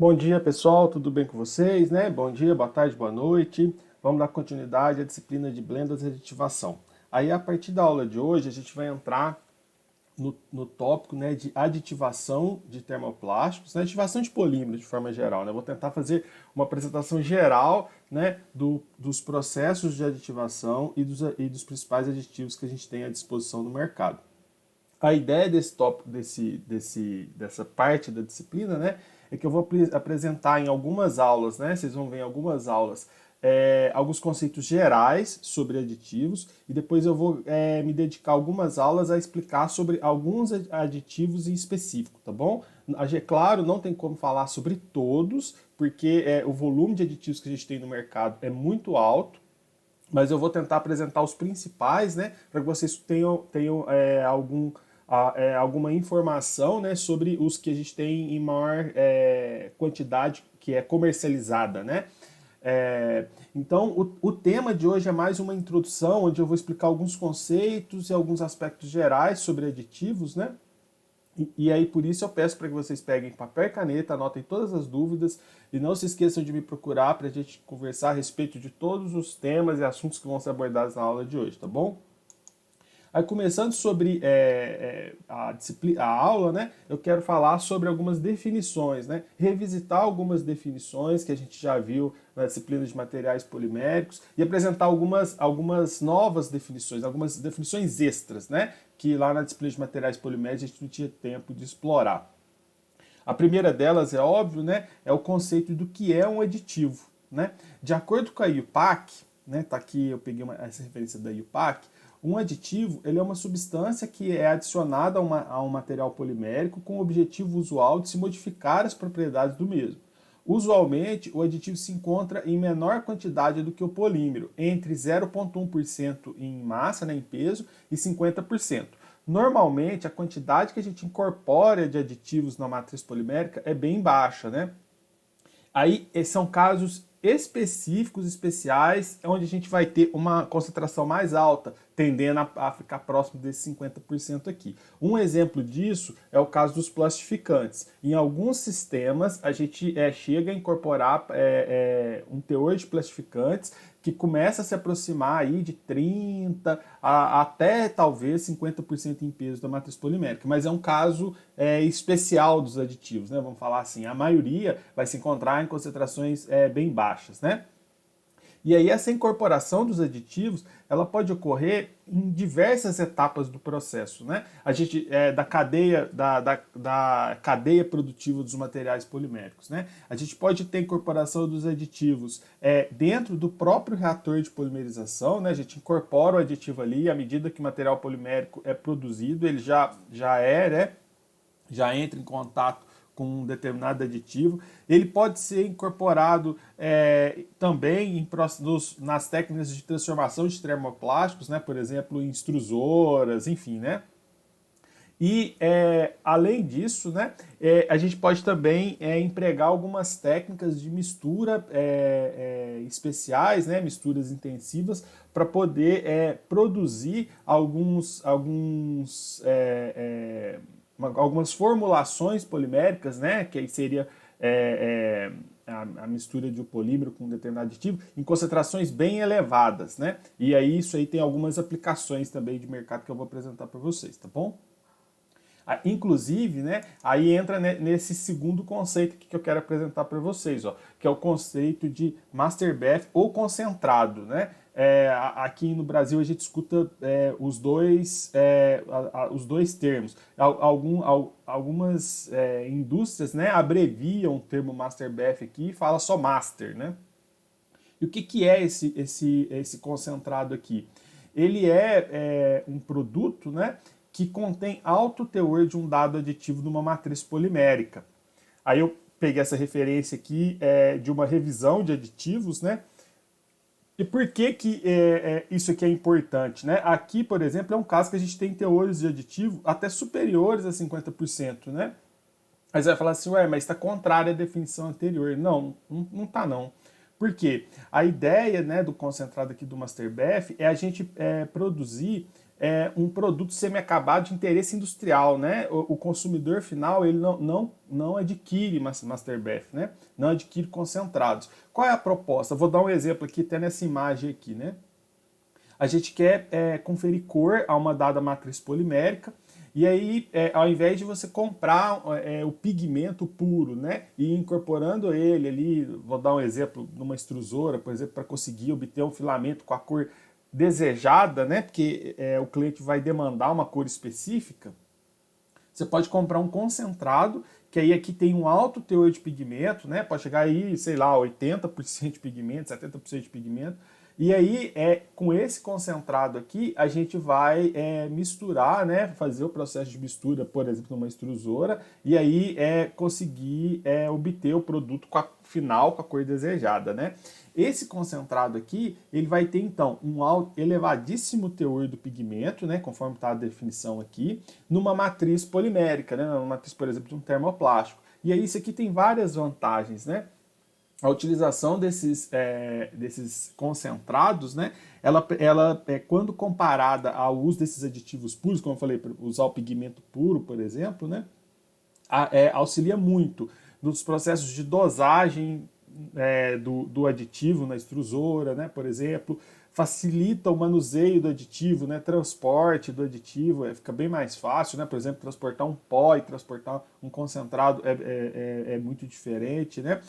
Bom dia, pessoal, tudo bem com vocês, né? Bom dia, boa tarde, boa noite. Vamos dar continuidade à disciplina de blendas e aditivação. Aí, a partir da aula de hoje, a gente vai entrar no tópico, né, de aditivação de termoplásticos, né, aditivação de polímeros de forma geral, né? Vou tentar fazer uma apresentação geral, né, dos processos de aditivação e dos principais aditivos que a gente tem à disposição no mercado. A ideia desse tópico, dessa parte da disciplina, né, é que eu vou apresentar em algumas aulas, né, vocês vão ver em algumas aulas, alguns conceitos gerais sobre aditivos e depois eu vou me dedicar algumas aulas a explicar sobre alguns aditivos em específico, tá bom? Claro, não tem como falar sobre todos, porque o volume de aditivos que a gente tem no mercado é muito alto, mas eu vou tentar apresentar os principais, né, para que vocês tenham alguma informação, né, sobre os que a gente tem em maior quantidade, que é comercializada, né? Então, o tema de hoje é mais uma introdução, onde eu vou explicar alguns conceitos e alguns aspectos gerais sobre aditivos, né? E aí, por isso, eu peço para que vocês peguem papel e caneta, anotem todas as dúvidas e não se esqueçam de me procurar para a gente conversar a respeito de todos os temas e assuntos que vão ser abordados na aula de hoje, tá bom? Aí, começando sobre a aula, né, eu quero falar sobre algumas definições, né, revisitar algumas definições que a gente já viu na disciplina de materiais poliméricos e apresentar algumas novas definições, algumas definições extras, né, que lá na disciplina de materiais poliméricos a gente não tinha tempo de explorar. A primeira delas, é óbvio, né, é o conceito do que é um aditivo. Né? De acordo com a IUPAC, né, tá aqui eu peguei essa referência da IUPAC, um aditivo ele é uma substância que é adicionada a um material polimérico com o objetivo usual de se modificar as propriedades do mesmo. Usualmente, o aditivo se encontra em menor quantidade do que o polímero, entre 0,1% em massa, né, em peso, e 50%. Normalmente, a quantidade que a gente incorpora de aditivos na matriz polimérica é bem baixa, né? Aí são casos específicos, especiais, onde a gente vai ter uma concentração mais alta, tendendo a ficar próximo desse 50% aqui. Um exemplo disso é o caso dos plastificantes. Em alguns sistemas, a gente chega a incorporar um teor de plastificantes que começa a se aproximar aí de 30 até talvez 50% em peso da matriz polimérica, mas é um caso especial dos aditivos, né? Vamos falar assim, a maioria vai se encontrar em concentrações bem baixas, né? E aí essa incorporação dos aditivos, ela pode ocorrer em diversas etapas do processo, né? A gente da cadeia produtiva dos materiais poliméricos, né? A gente pode ter incorporação dos aditivos dentro do próprio reator de polimerização, né? A gente incorpora o aditivo ali, à medida que o material polimérico é produzido, ele já entra em contato com um determinado aditivo. Ele pode ser incorporado também nas técnicas de transformação de termoplásticos, né? Por exemplo, em extrusoras, enfim, né? E, além disso, né, a gente pode também empregar algumas técnicas de mistura especiais, né, misturas intensivas, para poder produzir algumas formulações poliméricas, né, que aí seria a mistura de um polímero com um determinado aditivo, em concentrações bem elevadas. Né? E aí isso aí tem algumas aplicações também de mercado que eu vou apresentar para vocês, tá bom? Inclusive, né, aí entra nesse segundo conceito que eu quero apresentar para vocês, ó, que é o conceito de master bath ou concentrado. Né? Aqui no Brasil a gente escuta os dois termos. Algumas indústrias, né, abreviam o termo master bath aqui e fala só master. Né? E o que é esse concentrado aqui? Ele é um produto, né, que contém alto teor de um dado aditivo numa matriz polimérica. Aí eu peguei essa referência aqui de uma revisão de aditivos, né? E por que isso aqui é importante? Né? Aqui, por exemplo, é um caso que a gente tem teores de aditivo até superiores a 50%, né? Aí você vai falar assim, ué, mas está contrária à definição anterior. Não, não está não. Por quê? A ideia, né, do concentrado aqui do Master BF é a gente produzir um produto semi-acabado de interesse industrial, né? O consumidor final ele não adquire Master Bath, né? Não adquire concentrados. Qual é a proposta? Vou dar um exemplo aqui, até nessa imagem aqui, né? A gente quer conferir cor a uma dada matriz polimérica, e aí, ao invés de você comprar o pigmento puro, né, e ir incorporando ele ali, vou dar um exemplo numa extrusora, por exemplo, para conseguir obter um filamento com a cor desejada, né, porque o cliente vai demandar uma cor específica, você pode comprar um concentrado, que aí aqui tem um alto teor de pigmento, né, pode chegar aí, sei lá, 80% de pigmento, 70% de pigmento, e aí, com esse concentrado aqui, a gente vai misturar, né, fazer o processo de mistura, por exemplo, numa extrusora, e aí conseguir obter o produto final com a cor desejada, né? Esse concentrado aqui, ele vai ter, então, um elevadíssimo teor do pigmento, né, conforme está a definição aqui, numa matriz polimérica, né, numa matriz, por exemplo, de um termoplástico. E aí, isso aqui tem várias vantagens, né? A utilização desses concentrados, né, ela quando comparada ao uso desses aditivos puros, como eu falei, usar o pigmento puro, por exemplo, né, auxilia muito nos processos de dosagem do aditivo na extrusora, né, por exemplo, facilita o manuseio do aditivo, né, transporte do aditivo, fica bem mais fácil, né, por exemplo, transportar um pó e transportar um concentrado é muito diferente, né.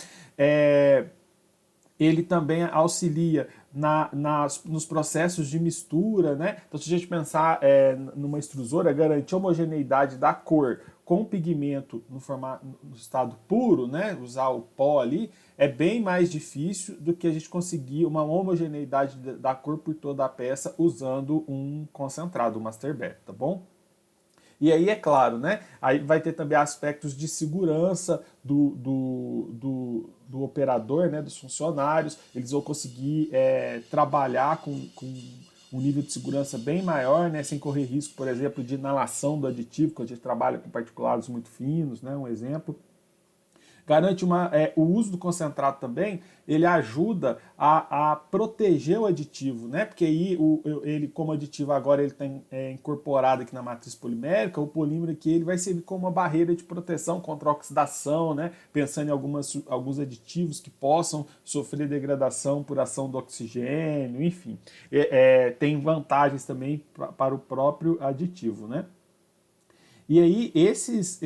Ele também auxilia nos processos de mistura, né? Então, se a gente pensar numa extrusora, garantir a homogeneidade da cor com o pigmento no estado puro, né? Usar o pó ali, é bem mais difícil do que a gente conseguir uma homogeneidade da cor por toda a peça usando um concentrado, um Master Bath, tá bom? E aí, é claro, né? Aí vai ter também aspectos de segurança do operador, né? Dos funcionários. Eles vão conseguir trabalhar com um nível de segurança bem maior, né? Sem correr risco, por exemplo, de inalação do aditivo, quando a gente trabalha com particulados muito finos, né? Um exemplo. Garante o uso do concentrado também, ele ajuda a proteger o aditivo, né? Porque aí ele, como aditivo agora ele está incorporado aqui na matriz polimérica, o polímero aqui ele vai servir como uma barreira de proteção contra a oxidação, né? Pensando em alguns aditivos que possam sofrer degradação por ação do oxigênio, enfim. Tem vantagens também para o próprio aditivo, né? E aí, esses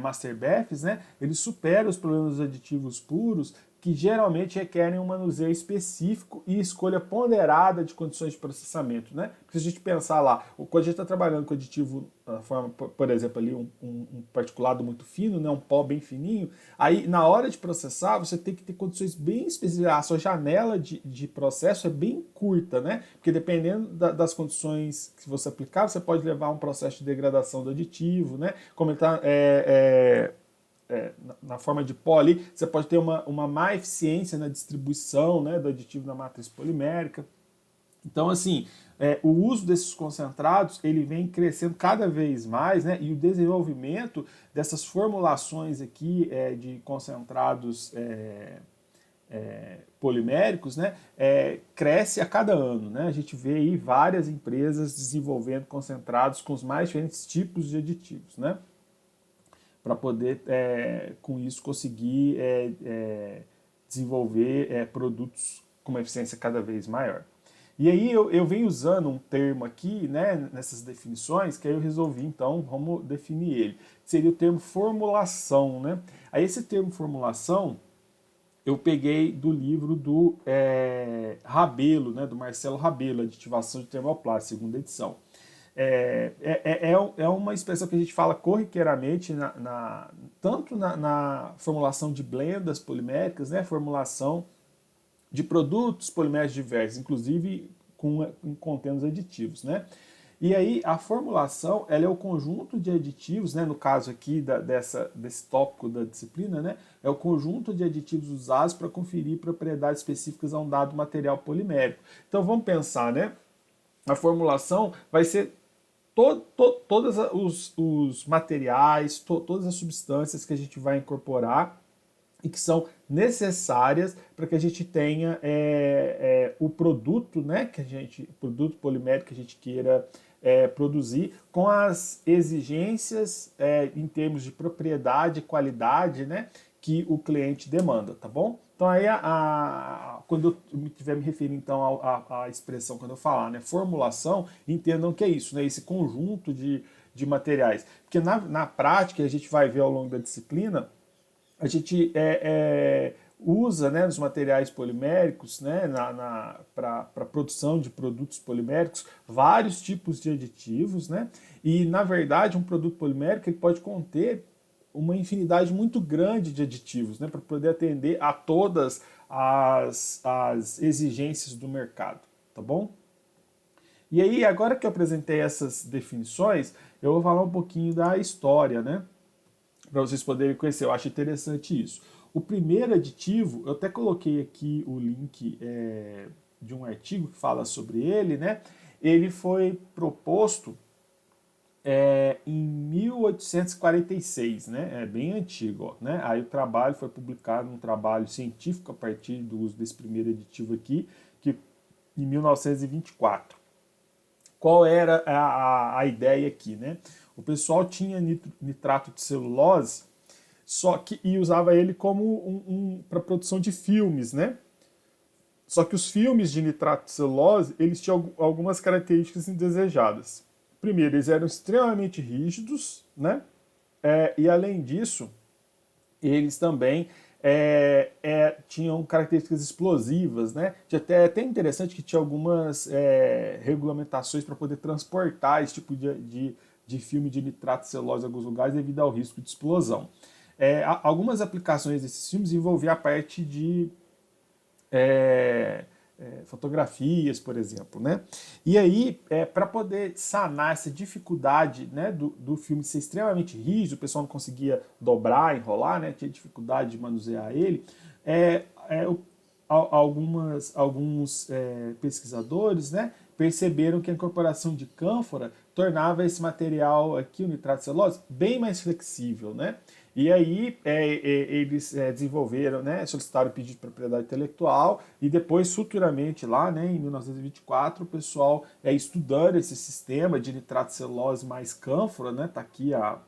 Master Baths, né, eles superam os problemas dos aditivos puros, que geralmente requerem um manuseio específico e escolha ponderada de condições de processamento, né? Porque se a gente pensar lá, quando a gente está trabalhando com aditivo, forma, por exemplo, ali um particulado muito fino, né, um pó bem fininho, aí na hora de processar você tem que ter condições bem específicas, a sua janela de processo é bem curta, né? Porque dependendo das condições que você aplicar, você pode levar a um processo de degradação do aditivo, né? Como ele está na forma de pó ali, você pode ter uma má eficiência na distribuição, né, do aditivo na matriz polimérica. Então, assim, o uso desses concentrados, ele vem crescendo cada vez mais, né, e o desenvolvimento dessas formulações aqui de concentrados poliméricos, né, cresce a cada ano, né? A gente vê aí várias empresas desenvolvendo concentrados com os mais diferentes tipos de aditivos, né? Para poder, com isso, conseguir desenvolver produtos com uma eficiência cada vez maior. E aí eu venho usando um termo aqui, né, nessas definições, que aí eu resolvi, então, vamos definir ele. Seria o termo formulação, né? Aí esse termo formulação, eu peguei do livro do Rabelo, né, do Marcelo Rabelo, Aditivação de Termoplástica, segunda edição. É uma expressão que a gente fala corriqueiramente tanto na formulação de blendas poliméricas, né, formulação de produtos poliméricos diversos, inclusive contendo os aditivos, né? E aí a formulação ela é o conjunto de aditivos, né, no caso aqui desse tópico da disciplina, né, é o conjunto de aditivos usados para conferir propriedades específicas a um dado material polimérico. Então vamos pensar, né? A formulação vai ser todos os materiais, todas as substâncias que a gente vai incorporar e que são necessárias para que a gente tenha o produto, né, o produto polimérico que a gente queira produzir com as exigências em termos de propriedade e qualidade, né, que o cliente demanda, tá bom? Então aí, quando eu estiver me referindo então à expressão, quando eu falar, né, formulação, entendam que é isso, né, esse conjunto de materiais. Porque na prática, a gente vai ver ao longo da disciplina, a gente usa, né, os materiais poliméricos, né, para a produção de produtos poliméricos, vários tipos de aditivos, né, e na verdade um produto polimérico ele pode conter uma infinidade muito grande de aditivos, né, para poder atender a todas as exigências do mercado, tá bom? E aí, agora que eu apresentei essas definições, eu vou falar um pouquinho da história, né? Para vocês poderem conhecer. Eu acho interessante isso. O primeiro aditivo, eu até coloquei aqui o link de um artigo que fala sobre ele, né? Ele foi proposto em 1846, né? É bem antigo, ó, né? Aí o trabalho foi publicado, um trabalho científico a partir do uso desse primeiro aditivo aqui, que em 1924. Qual era a ideia aqui, né? O pessoal tinha nitrato de celulose, só que e usava ele como para produção de filmes, né? Só que os filmes de nitrato de celulose, eles tinham algumas características indesejadas. Primeiro, eles eram extremamente rígidos, né? E além disso, eles também tinham características explosivas, né? Até interessante que tinha algumas regulamentações para poder transportar esse tipo de filme de nitrato de celulose em alguns lugares devido ao risco de explosão. Algumas aplicações desses filmes envolviam a parte de fotografias, por exemplo, né? E aí, para poder sanar essa dificuldade, né, do filme ser extremamente rígido, o pessoal não conseguia dobrar, enrolar, né? Tinha dificuldade de manusear ele. Alguns pesquisadores, né, perceberam que a incorporação de cânfora tornava esse material aqui, o nitrato de celulose, bem mais flexível, né? E aí eles desenvolveram, né, solicitaram pedido de propriedade intelectual e depois, futuramente, lá, né, em 1924, o pessoal estudando esse sistema de nitrato de celulose mais cânfora, né, tá aqui a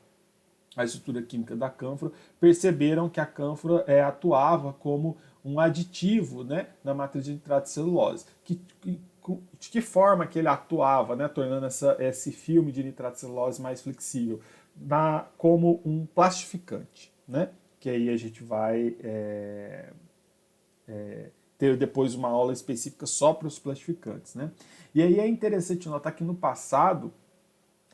estrutura química da cânfora, perceberam que a cânfora atuava como um aditivo, né, na matriz de nitrato de celulose. De que forma que ele atuava, né, tornando esse filme de nitrato de celulose mais flexível? Como um plastificante, né? Que aí a gente vai ter depois uma aula específica só para os plastificantes, né? E aí é interessante notar que no passado,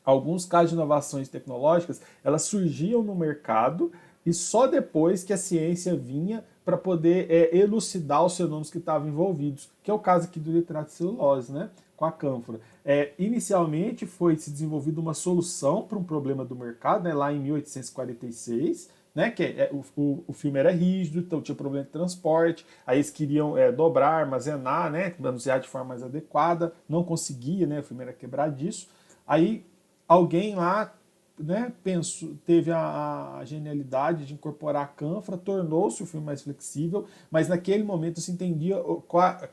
alguns casos de inovações tecnológicas, elas surgiam no mercado e só depois que a ciência vinha para poder elucidar os fenômenos que estavam envolvidos, que é o caso aqui do nitrato de celulose, né, com a cânfora. Inicialmente foi se desenvolvida uma solução para um problema do mercado, né, lá em 1846, né, que o filme era rígido, então tinha problema de transporte, aí eles queriam dobrar, armazenar, né, manusear de forma mais adequada, não conseguia, né, o filme era quebradiço. Aí alguém lá, né, teve a genialidade de incorporar a cânfora, tornou-se o filme mais flexível, mas naquele momento se entendia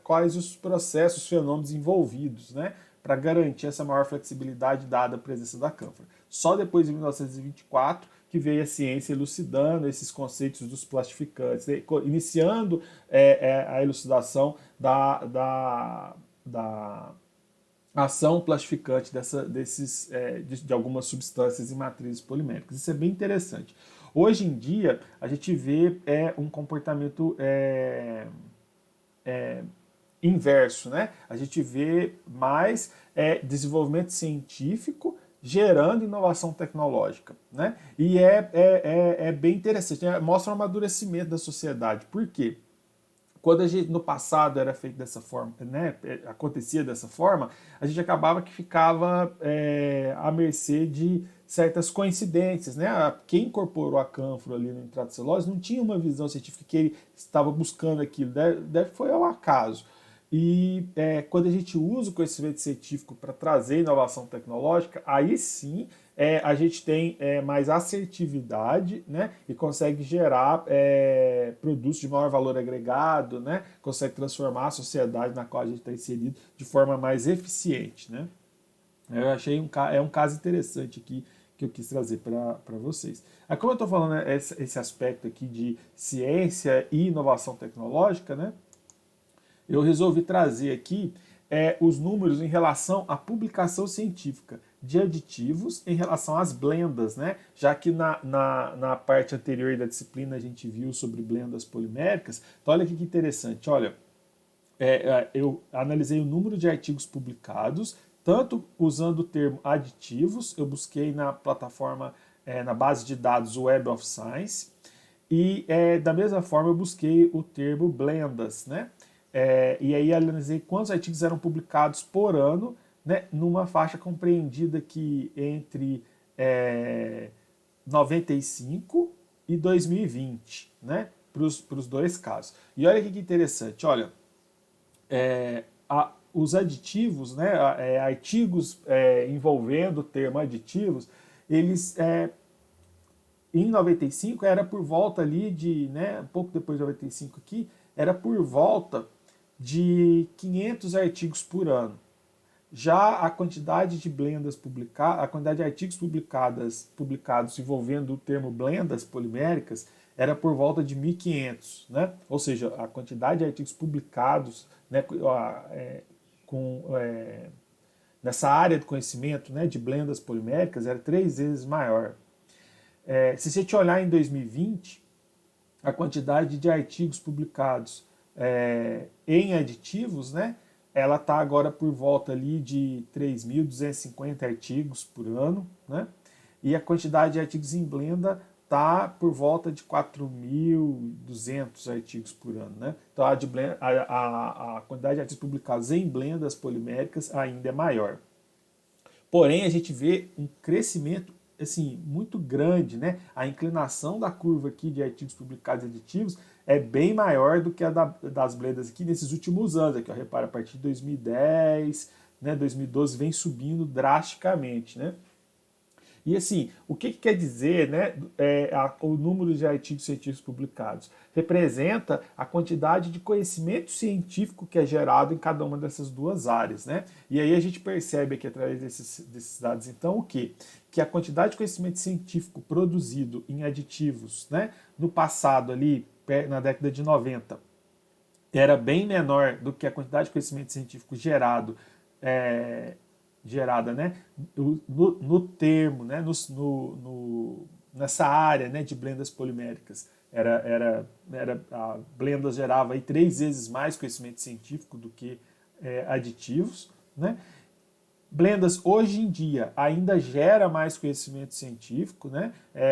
quais os processos, os fenômenos envolvidos, né, para garantir essa maior flexibilidade dada a presença da cânfora. Só depois de 1924 que veio a ciência elucidando esses conceitos dos plastificantes, né, iniciando a elucidação da ação plastificante de algumas substâncias e matrizes poliméricas. Isso é bem interessante. Hoje em dia, a gente vê um comportamento inverso, né? A gente vê mais desenvolvimento científico gerando inovação tecnológica, né? E é bem interessante, né? Mostra um amadurecimento da sociedade. Por quê? Quando a gente no passado era feito dessa forma, né, acontecia dessa forma, a gente acabava que ficava à mercê de certas coincidências, né? Quem incorporou a cânfora ali no nitrato de celulose não tinha uma visão científica que ele estava buscando aquilo, foi ao acaso. E quando a gente usa o conhecimento científico para trazer inovação tecnológica, aí sim a gente tem mais assertividade, né, e consegue gerar produtos de maior valor agregado, né, consegue transformar a sociedade na qual a gente está inserido de forma mais eficiente, né? Eu achei um caso interessante aqui que eu quis trazer para vocês. Aí, como eu estou falando, né, esse aspecto aqui de ciência e inovação tecnológica, né, eu resolvi trazer aqui os números em relação à publicação científica de aditivos em relação às blendas, né? Já que na parte anterior da disciplina a gente viu sobre blendas poliméricas. Então, olha aqui que interessante. Olha, eu analisei o número de artigos publicados, tanto usando o termo aditivos, eu busquei na plataforma, na base de dados Web of Science, e da mesma forma eu busquei o termo blendas, né? E aí analisei quantos artigos eram publicados por ano, né, numa faixa compreendida aqui entre 95 e 2020, né, para os dois casos. E olha que interessante, olha, os aditivos, né, artigos envolvendo o termo aditivos, eles em 95 era por volta ali de, né, um pouco depois de 95 aqui, era por volta de 500 artigos por ano. Já a quantidade de blendas publicadas, a quantidade de artigos publicados envolvendo o termo blendas poliméricas era por volta de 1.500, né? Ou seja, a quantidade de artigos publicados, né, nessa área de conhecimento, né, de blendas poliméricas era 3 vezes maior. Se você te olhar em 2020, a quantidade de artigos publicados em aditivos, né, ela está agora por volta ali de 3.250 artigos por ano, né, e a quantidade de artigos em blenda está por volta de 4.200 artigos por ano. Né? Então a quantidade de artigos publicados em blendas poliméricas ainda é maior. Porém, a gente vê um crescimento assim, muito grande, né? A inclinação da curva aqui de artigos publicados e aditivos é bem maior do que a das blendas aqui nesses últimos anos. Aqui, ó, repara, a partir de 2010, né, 2012 vem subindo drasticamente, né? E assim, o que quer dizer, né, o número de artigos científicos publicados? Representa a quantidade de conhecimento científico que é gerado em cada uma dessas duas áreas, né? E aí a gente percebe aqui através desses dados, então, o quê? Que a quantidade de conhecimento científico produzido em aditivos, né, no passado ali, na década de 90, era bem menor do que a quantidade de conhecimento científico gerada, né, no termo, né, nessa área, né, de blendas poliméricas. A blendas gerava aí 3 vezes mais conhecimento científico do que aditivos, né? Blendas hoje em dia ainda gera mais conhecimento científico, né?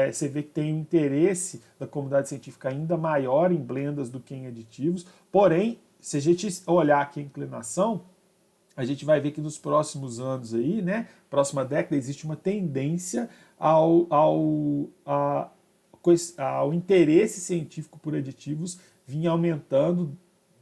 Você vê que tem um interesse da comunidade científica ainda maior em blendas do que em aditivos. Porém, se a gente olhar aqui a inclinação, a gente vai ver que nos próximos anos aí, né, próxima década, existe uma tendência ao interesse científico por aditivos vir aumentando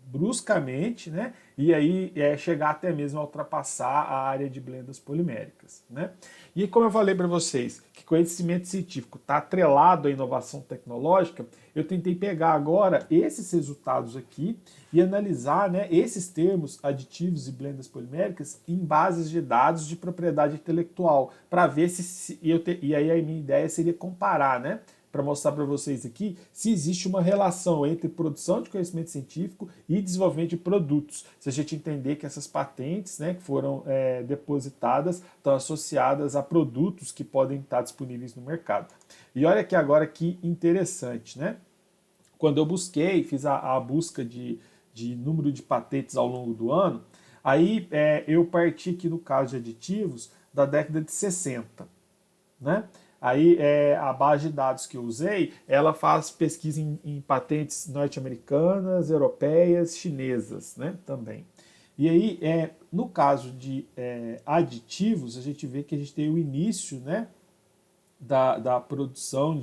bruscamente, né? E aí chegar até mesmo a ultrapassar a área de blendas poliméricas, né? E como eu falei para vocês, que conhecimento científico está atrelado à inovação tecnológica, eu tentei pegar agora esses resultados aqui e analisar, né, esses termos aditivos e blendas poliméricas em bases de dados de propriedade intelectual, para ver e aí a minha ideia seria comparar, né, para mostrar para vocês aqui se existe uma relação entre produção de conhecimento científico e desenvolvimento de produtos. Se a gente entender que essas patentes, né, que foram depositadas estão associadas a produtos que podem estar disponíveis no mercado. E olha aqui agora que interessante, né? Quando eu fiz a busca de número de patentes ao longo do ano, aí eu parti aqui no caso de aditivos da década de 60, né? Aí a base de dados que eu usei, ela faz pesquisa em patentes norte-americanas, europeias, chinesas, né, também. E aí, no caso de aditivos, a gente vê que a gente tem o início, né, da produção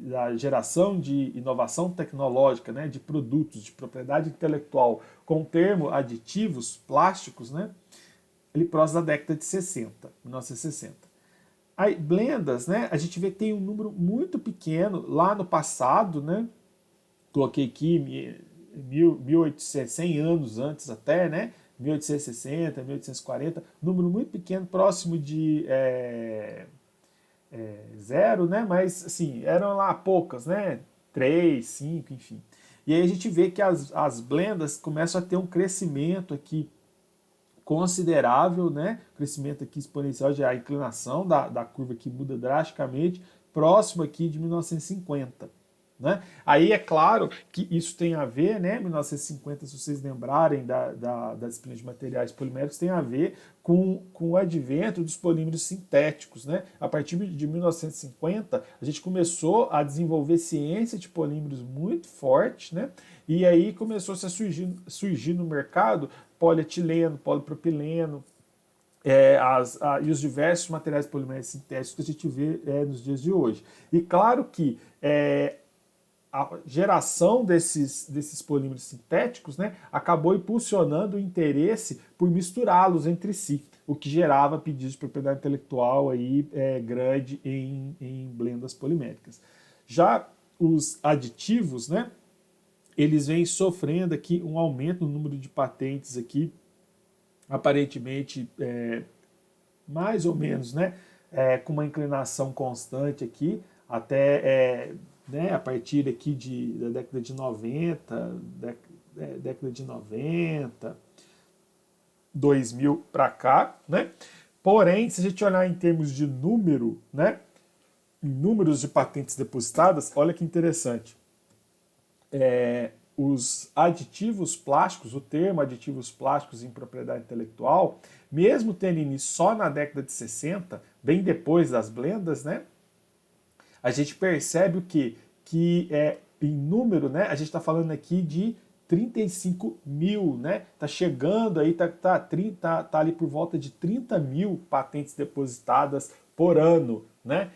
da geração de inovação tecnológica, né, de produtos, de propriedade intelectual, com o termo aditivos plásticos, né, ele próximo da década de 60, 1960. Aí, blendas, né? A gente vê que tem um número muito pequeno lá no passado, né? Coloquei aqui 1.800, 100 anos antes até, né? 1860, 1840, número muito pequeno, próximo de zero, né? Mas assim, eram lá poucas, né? 3, 5, enfim. E aí a gente vê que as blendas começam a ter um crescimento aqui considerável, né? Crescimento aqui exponencial, já a inclinação da curva que muda drasticamente, próximo aqui de 1950. Né? Aí é claro que isso tem a ver, né? 1950, se vocês lembrarem da disciplina de materiais poliméricos, tem a ver com o advento dos polímeros sintéticos. Né? A partir de 1950, a gente começou a desenvolver ciência de polímeros muito forte, né? E aí começou -se a surgir no mercado polietileno, polipropileno, e os diversos materiais poliméricos sintéticos que a gente vê nos dias de hoje. E claro que a geração desses polímeros sintéticos, né, acabou impulsionando o interesse por misturá-los entre si, o que gerava pedidos de propriedade intelectual aí, grande em blendas poliméricas. Já os aditivos, né, eles vêm sofrendo aqui um aumento no número de patentes aqui, aparentemente mais ou menos, né, com uma inclinação constante aqui, até né, a partir aqui da década de 90, década de 90, 2000 para cá, né? Porém, se a gente olhar em termos de número, né, em números de patentes depositadas, olha que interessante. Os aditivos plásticos, o termo aditivos plásticos em propriedade intelectual, mesmo tendo início só na década de 60, bem depois das blendas, né, a gente percebe o quê? Que em número, né, a gente está falando aqui de 35 mil, né? Tá chegando aí, tá ali por volta de 30 mil patentes depositadas por ano, né?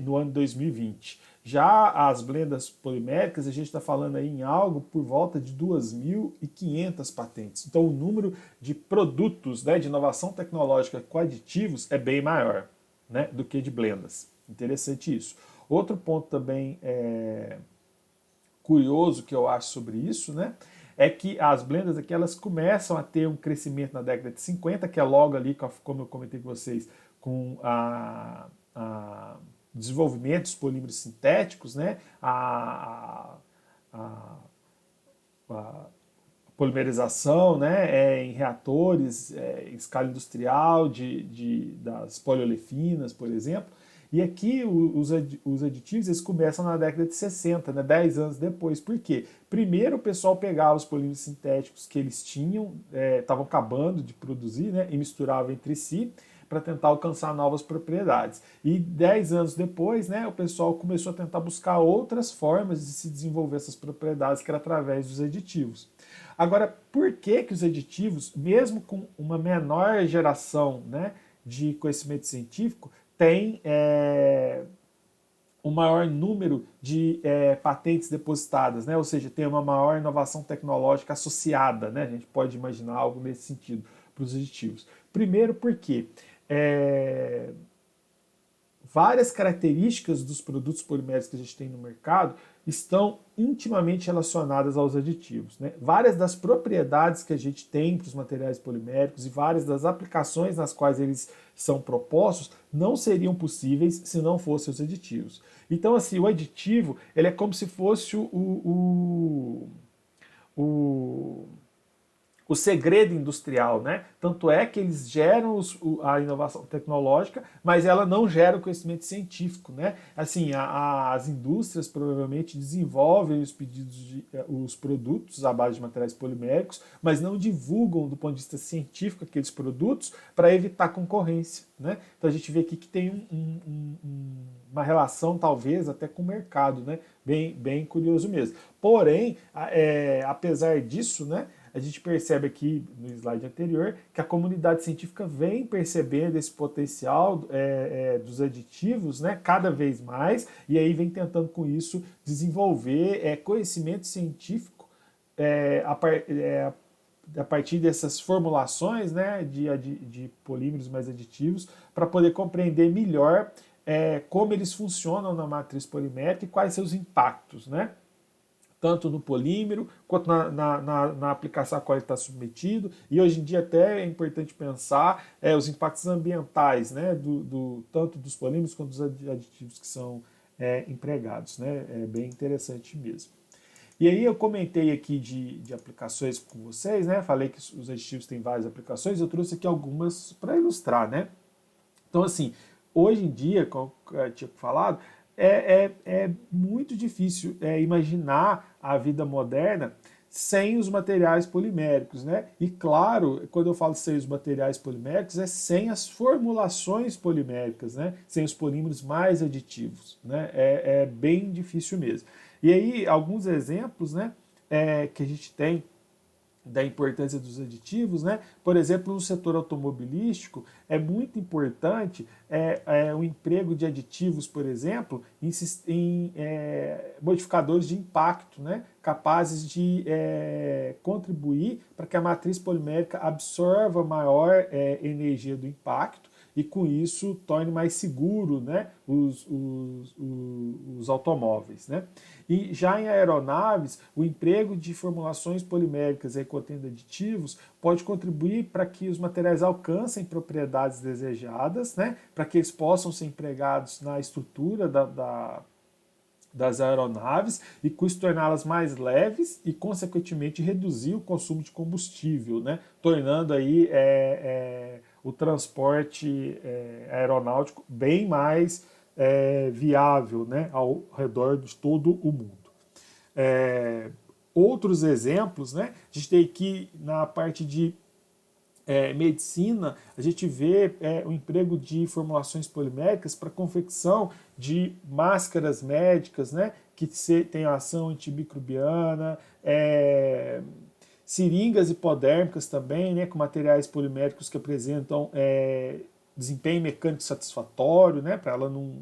No ano 2020. Já as blendas poliméricas, a gente está falando aí em algo por volta de 2.500 patentes. Então o número de produtos, né, de inovação tecnológica com aditivos é bem maior, né, do que de blendas. Interessante isso. Outro ponto também curioso que eu acho sobre isso, né, é que as blendas aqui elas começam a ter um crescimento na década de 50, que é logo ali, como eu comentei com vocês, com a desenvolvimento dos polímeros sintéticos, né, a polimerização, né, em reatores em escala industrial das poliolefinas, por exemplo. E aqui os aditivos eles começam na década de 60, né, 10 anos depois. Por quê? Primeiro o pessoal pegava os polímeros sintéticos que eles tinham, estavam acabando de produzir, né, e misturava entre si para tentar alcançar novas propriedades. E 10 anos depois, né, o pessoal começou a tentar buscar outras formas de se desenvolver essas propriedades, que era através dos aditivos. Agora, por que os aditivos, mesmo com uma menor geração, né, de conhecimento científico, têm um maior número de patentes depositadas, né? Ou seja, tem uma maior inovação tecnológica associada, né? A gente pode imaginar algo nesse sentido para os aditivos. Primeiro porque várias características dos produtos poliméricos que a gente tem no mercado estão intimamente relacionadas aos aditivos. Né? Várias das propriedades que a gente tem para os materiais poliméricos e várias das aplicações nas quais eles são propostos não seriam possíveis se não fossem os aditivos. Então, assim, o aditivo ele é como se fosse o segredo industrial, né? Tanto é que eles geram a inovação tecnológica, mas ela não gera o conhecimento científico, né? Assim, as indústrias provavelmente desenvolvem os produtos à base de materiais poliméricos, mas não divulgam do ponto de vista científico aqueles produtos para evitar concorrência, né? Então a gente vê aqui que tem uma relação talvez até com o mercado, né? Bem curioso mesmo. Porém, apesar disso, né? A gente percebe aqui no slide anterior que a comunidade científica vem percebendo esse potencial dos aditivos, né, cada vez mais, e aí vem tentando com isso desenvolver conhecimento científico a partir dessas formulações, né, de polímeros mais aditivos para poder compreender melhor como eles funcionam na matriz polimérica e quais seus impactos, né? tanto no polímero quanto na aplicação a qual ele está submetido. E hoje em dia até é importante pensar os impactos ambientais, né, tanto dos polímeros quanto dos aditivos que são empregados. Né? É bem interessante mesmo. E aí eu comentei aqui de aplicações com vocês, né? Falei que os aditivos têm várias aplicações, eu trouxe aqui algumas para ilustrar, né? Então, assim, hoje em dia, como eu tinha falado, é muito difícil imaginar a vida moderna sem os materiais poliméricos, né? E claro, quando eu falo sem os materiais poliméricos, é sem as formulações poliméricas, né? Sem os polímeros mais aditivos, né? É bem difícil mesmo. E aí, alguns exemplos, né, que a gente tem da importância dos aditivos, né? Por exemplo, no setor automobilístico, é muito importante o emprego de aditivos, por exemplo, em modificadores de impacto, né? Capazes de contribuir para que a matriz polimérica absorva maior energia do impacto e com isso torne mais seguro, né, os automóveis. Né? E já em aeronaves, o emprego de formulações poliméricas contendo aditivos pode contribuir para que os materiais alcancem propriedades desejadas, né, para que eles possam ser empregados na estrutura das aeronaves e com isso torná-las mais leves e, consequentemente, reduzir o consumo de combustível, né? Tornando aí o transporte aeronáutico bem mais viável, né? Ao redor de todo o mundo. Outros exemplos, né? A gente tem aqui na parte de medicina, a gente vê o emprego de formulações poliméricas para confecção de máscaras médicas, né, que tem ação antimicrobiana, seringas hipodérmicas também, né, com materiais poliméricos que apresentam desempenho mecânico satisfatório, né, para ela não...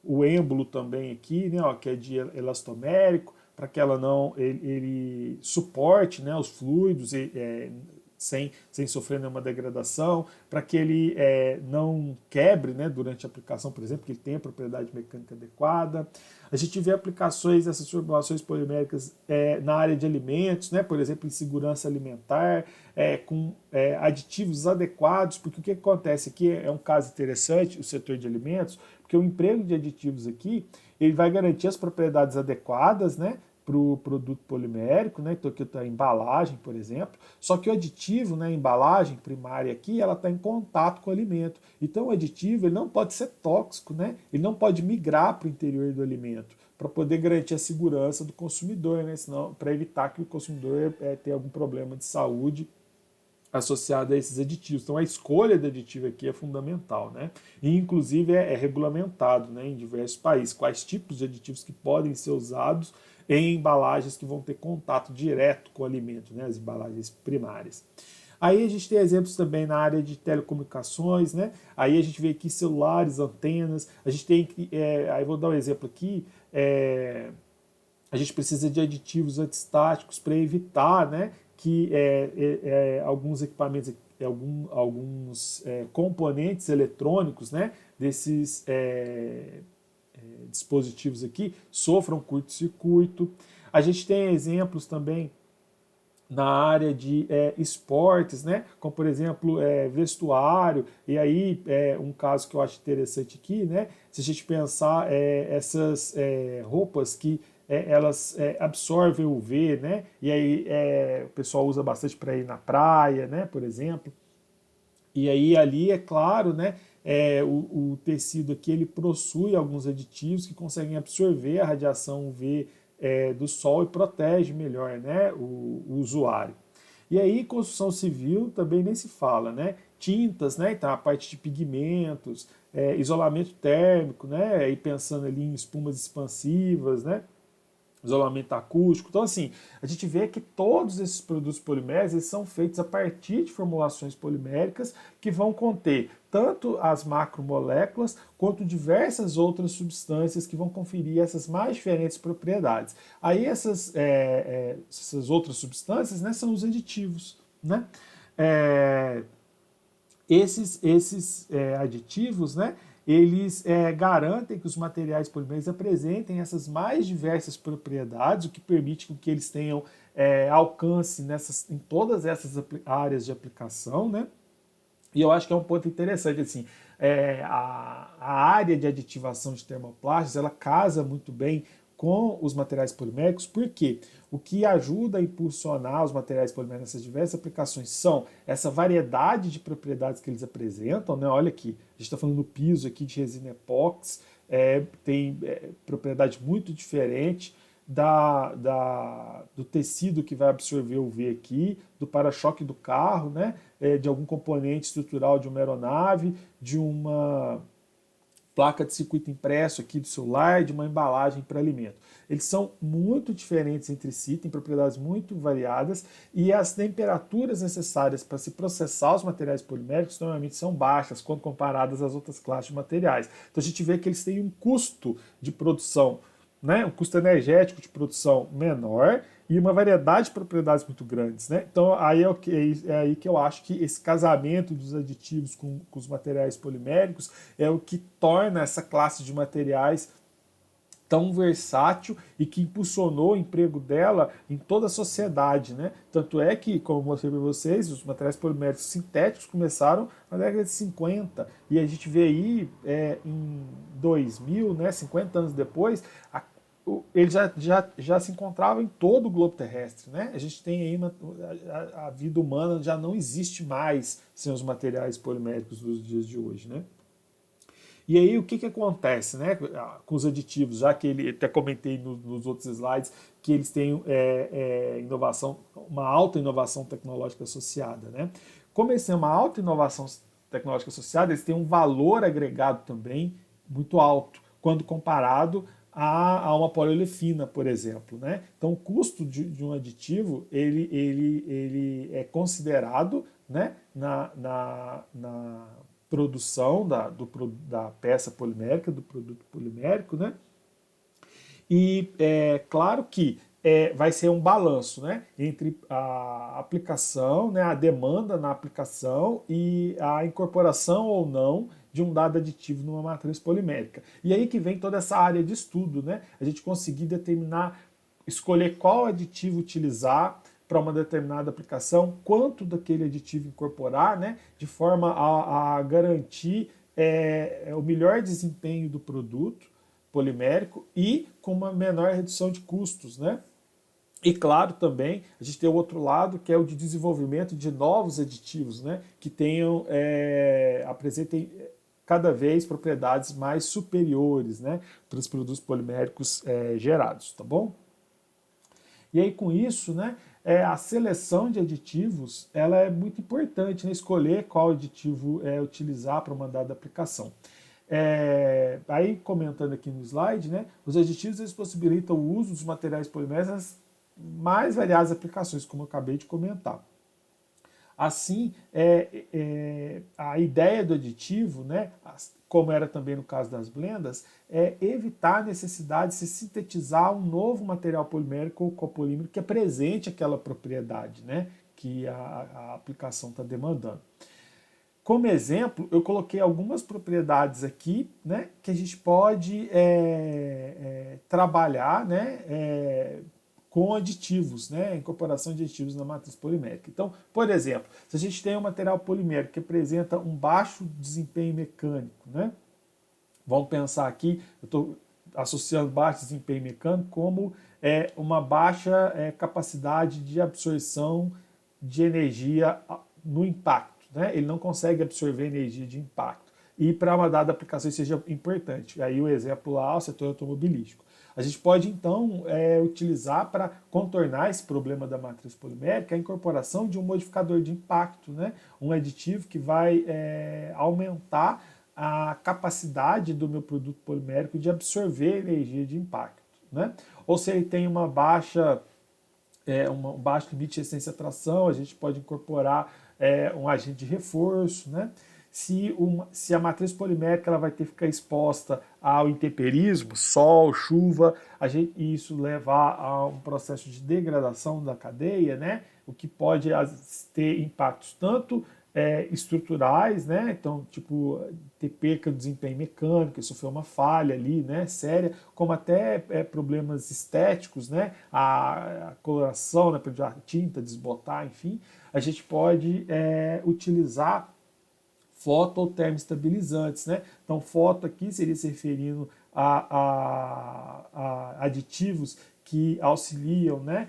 O êmbolo também aqui, né, ó, que é de elastomérico, para que ela não ele suporte, né, os fluidos sem sofrer nenhuma degradação, para que ele não quebre, né, durante a aplicação, por exemplo, que ele tenha propriedade mecânica adequada. A gente vê aplicações dessas formulações poliméricas na área de alimentos, né, por exemplo, em segurança alimentar, com aditivos adequados, porque o que acontece aqui é um caso interessante, o setor de alimentos, porque o emprego de aditivos aqui, ele vai garantir as propriedades adequadas, né, para o produto polimérico, né? Então aqui está a embalagem, por exemplo. Só que o aditivo, né, a embalagem primária aqui, ela está em contato com o alimento. Então o aditivo ele não pode ser tóxico, né? Ele não pode migrar para o interior do alimento para poder garantir a segurança do consumidor, né? Senão, para evitar que o consumidor tenha algum problema de saúde associado a esses aditivos. Então a escolha de aditivo aqui é fundamental, né? E inclusive é regulamentado, né, em diversos países quais tipos de aditivos que podem ser usados em embalagens que vão ter contato direto com o alimento, né, as embalagens primárias. Aí a gente tem exemplos também na área de telecomunicações, né? Aí a gente vê aqui celulares, antenas, a gente tem, aí vou dar um exemplo aqui, a gente precisa de aditivos antistáticos para evitar, né, que alguns equipamentos, alguns componentes eletrônicos, né, desses dispositivos aqui sofram curto-circuito. A gente tem exemplos também na área de esportes, né? Como por exemplo vestuário, e aí um caso que eu acho interessante aqui, né? Se a gente pensar essas roupas que elas absorvem o UV, né? E aí o pessoal usa bastante para ir na praia, né? Por exemplo. E aí ali é claro, né? O tecido aqui ele possui alguns aditivos que conseguem absorver a radiação UV do sol e protege melhor, né, o usuário. E aí construção civil também nem se fala, né? Tintas, né? Então a parte de pigmentos, isolamento térmico, né? E pensando ali em espumas expansivas, né? Isolamento acústico. Então, assim, a gente vê que todos esses produtos poliméricos eles são feitos a partir de formulações poliméricas que vão conter tanto as macromoléculas quanto diversas outras substâncias que vão conferir essas mais diferentes propriedades. Aí essas outras substâncias, né, são os aditivos, né? Esses aditivos, né, eles garantem que os materiais poliméricos apresentem essas mais diversas propriedades, o que permite que eles tenham alcance em todas essas áreas de aplicação, né? E eu acho que é um ponto interessante, assim, a área de aditivação de termoplásticos, ela casa muito bem com os materiais poliméricos, porque o que ajuda a impulsionar os materiais poliméricos nessas diversas aplicações são essa variedade de propriedades que eles apresentam, né? Olha aqui, a gente está falando do piso aqui de resina epóxi, tem propriedade muito diferente do tecido que vai absorver o V aqui, do para-choque do carro, né? De algum componente estrutural de uma aeronave, de uma placa de circuito impresso aqui do celular, de uma embalagem para alimento. Eles são muito diferentes entre si, têm propriedades muito variadas e as temperaturas necessárias para se processar os materiais poliméricos normalmente são baixas quando comparadas às outras classes de materiais. Então a gente vê que eles têm um custo de produção, né, um custo energético de produção menor e uma variedade de propriedades muito grandes, né? Então aí é aí que eu acho que esse casamento dos aditivos com os materiais poliméricos é o que torna essa classe de materiais tão versátil e que impulsionou o emprego dela em toda a sociedade, né? Tanto é que, como eu mostrei para vocês, os materiais poliméricos sintéticos começaram na década de 50 e a gente vê aí em 2000, né, 50 anos depois, ele já se encontrava em todo o globo terrestre, né? A gente tem aí a vida humana já não existe mais sem os materiais poliméricos dos dias de hoje, né? E aí o que acontece, né, com os aditivos, já que ele até comentei nos outros slides que eles têm inovação, uma alta inovação tecnológica associada, né? Como eles têm uma alta inovação tecnológica associada, eles têm um valor agregado também muito alto quando comparado a uma poliolefina, por exemplo, né? Então o custo de um aditivo ele é considerado, né, na produção da peça polimérica, do produto polimérico, né? E é claro que vai ser um balanço, né, entre a aplicação, né, a demanda na aplicação e a incorporação ou não de um dado aditivo numa matriz polimérica. E aí que vem toda essa área de estudo, né? A gente conseguir determinar, escolher qual aditivo utilizar para uma determinada aplicação, quanto daquele aditivo incorporar, né, de forma a garantir o melhor desempenho do produto polimérico e com uma menor redução de custos, né? E claro também a gente tem o outro lado que é o de desenvolvimento de novos aditivos, né, que tenham apresentem cada vez propriedades mais superiores, né, para os produtos poliméricos gerados, tá bom? E aí com isso, né, a seleção de aditivos ela é muito importante, né, escolher qual aditivo utilizar para uma dada aplicação. Aí comentando aqui no slide, né, os aditivos eles possibilitam o uso dos materiais poliméricos nas mais variadas aplicações, como eu acabei de comentar. Assim, a ideia do aditivo, né, como era também no caso das blendas, é evitar a necessidade de se sintetizar um novo material polimérico ou copolímero que apresente aquela propriedade, né, que a aplicação está demandando. Como exemplo, eu coloquei algumas propriedades aqui, né, que a gente pode trabalhar, né, com aditivos, né, incorporação de aditivos na matriz polimérica. Então, por exemplo, se a gente tem um material polimérico que apresenta um baixo desempenho mecânico, né, vamos pensar aqui, eu estou associando baixo desempenho mecânico como uma baixa capacidade de absorção de energia no impacto. Né? Ele não consegue absorver energia de impacto. E para uma dada aplicação isso seja importante. Aí o exemplo lá, o setor automobilístico. A gente pode, então, utilizar para contornar esse problema da matriz polimérica a incorporação de um modificador de impacto, né? Um aditivo que vai aumentar a capacidade do meu produto polimérico de absorver energia de impacto. Né? Ou se ele tem um baixo limite de resistência à tração, a gente pode incorporar um agente de reforço, né? Se a matriz polimérica ela vai ter que ficar exposta ao intemperismo, sol, chuva, e isso levar a um processo de degradação da cadeia, né? O que pode ter impactos tanto estruturais, né? Então, tipo, ter perca do desempenho mecânico, isso foi uma falha ali, né? Séria, como até problemas estéticos, né? A coloração, né? A tinta desbotar, enfim, a gente pode utilizar foto ou termoestabilizantes, né? Então, foto aqui seria se referindo a aditivos que auxiliam, né,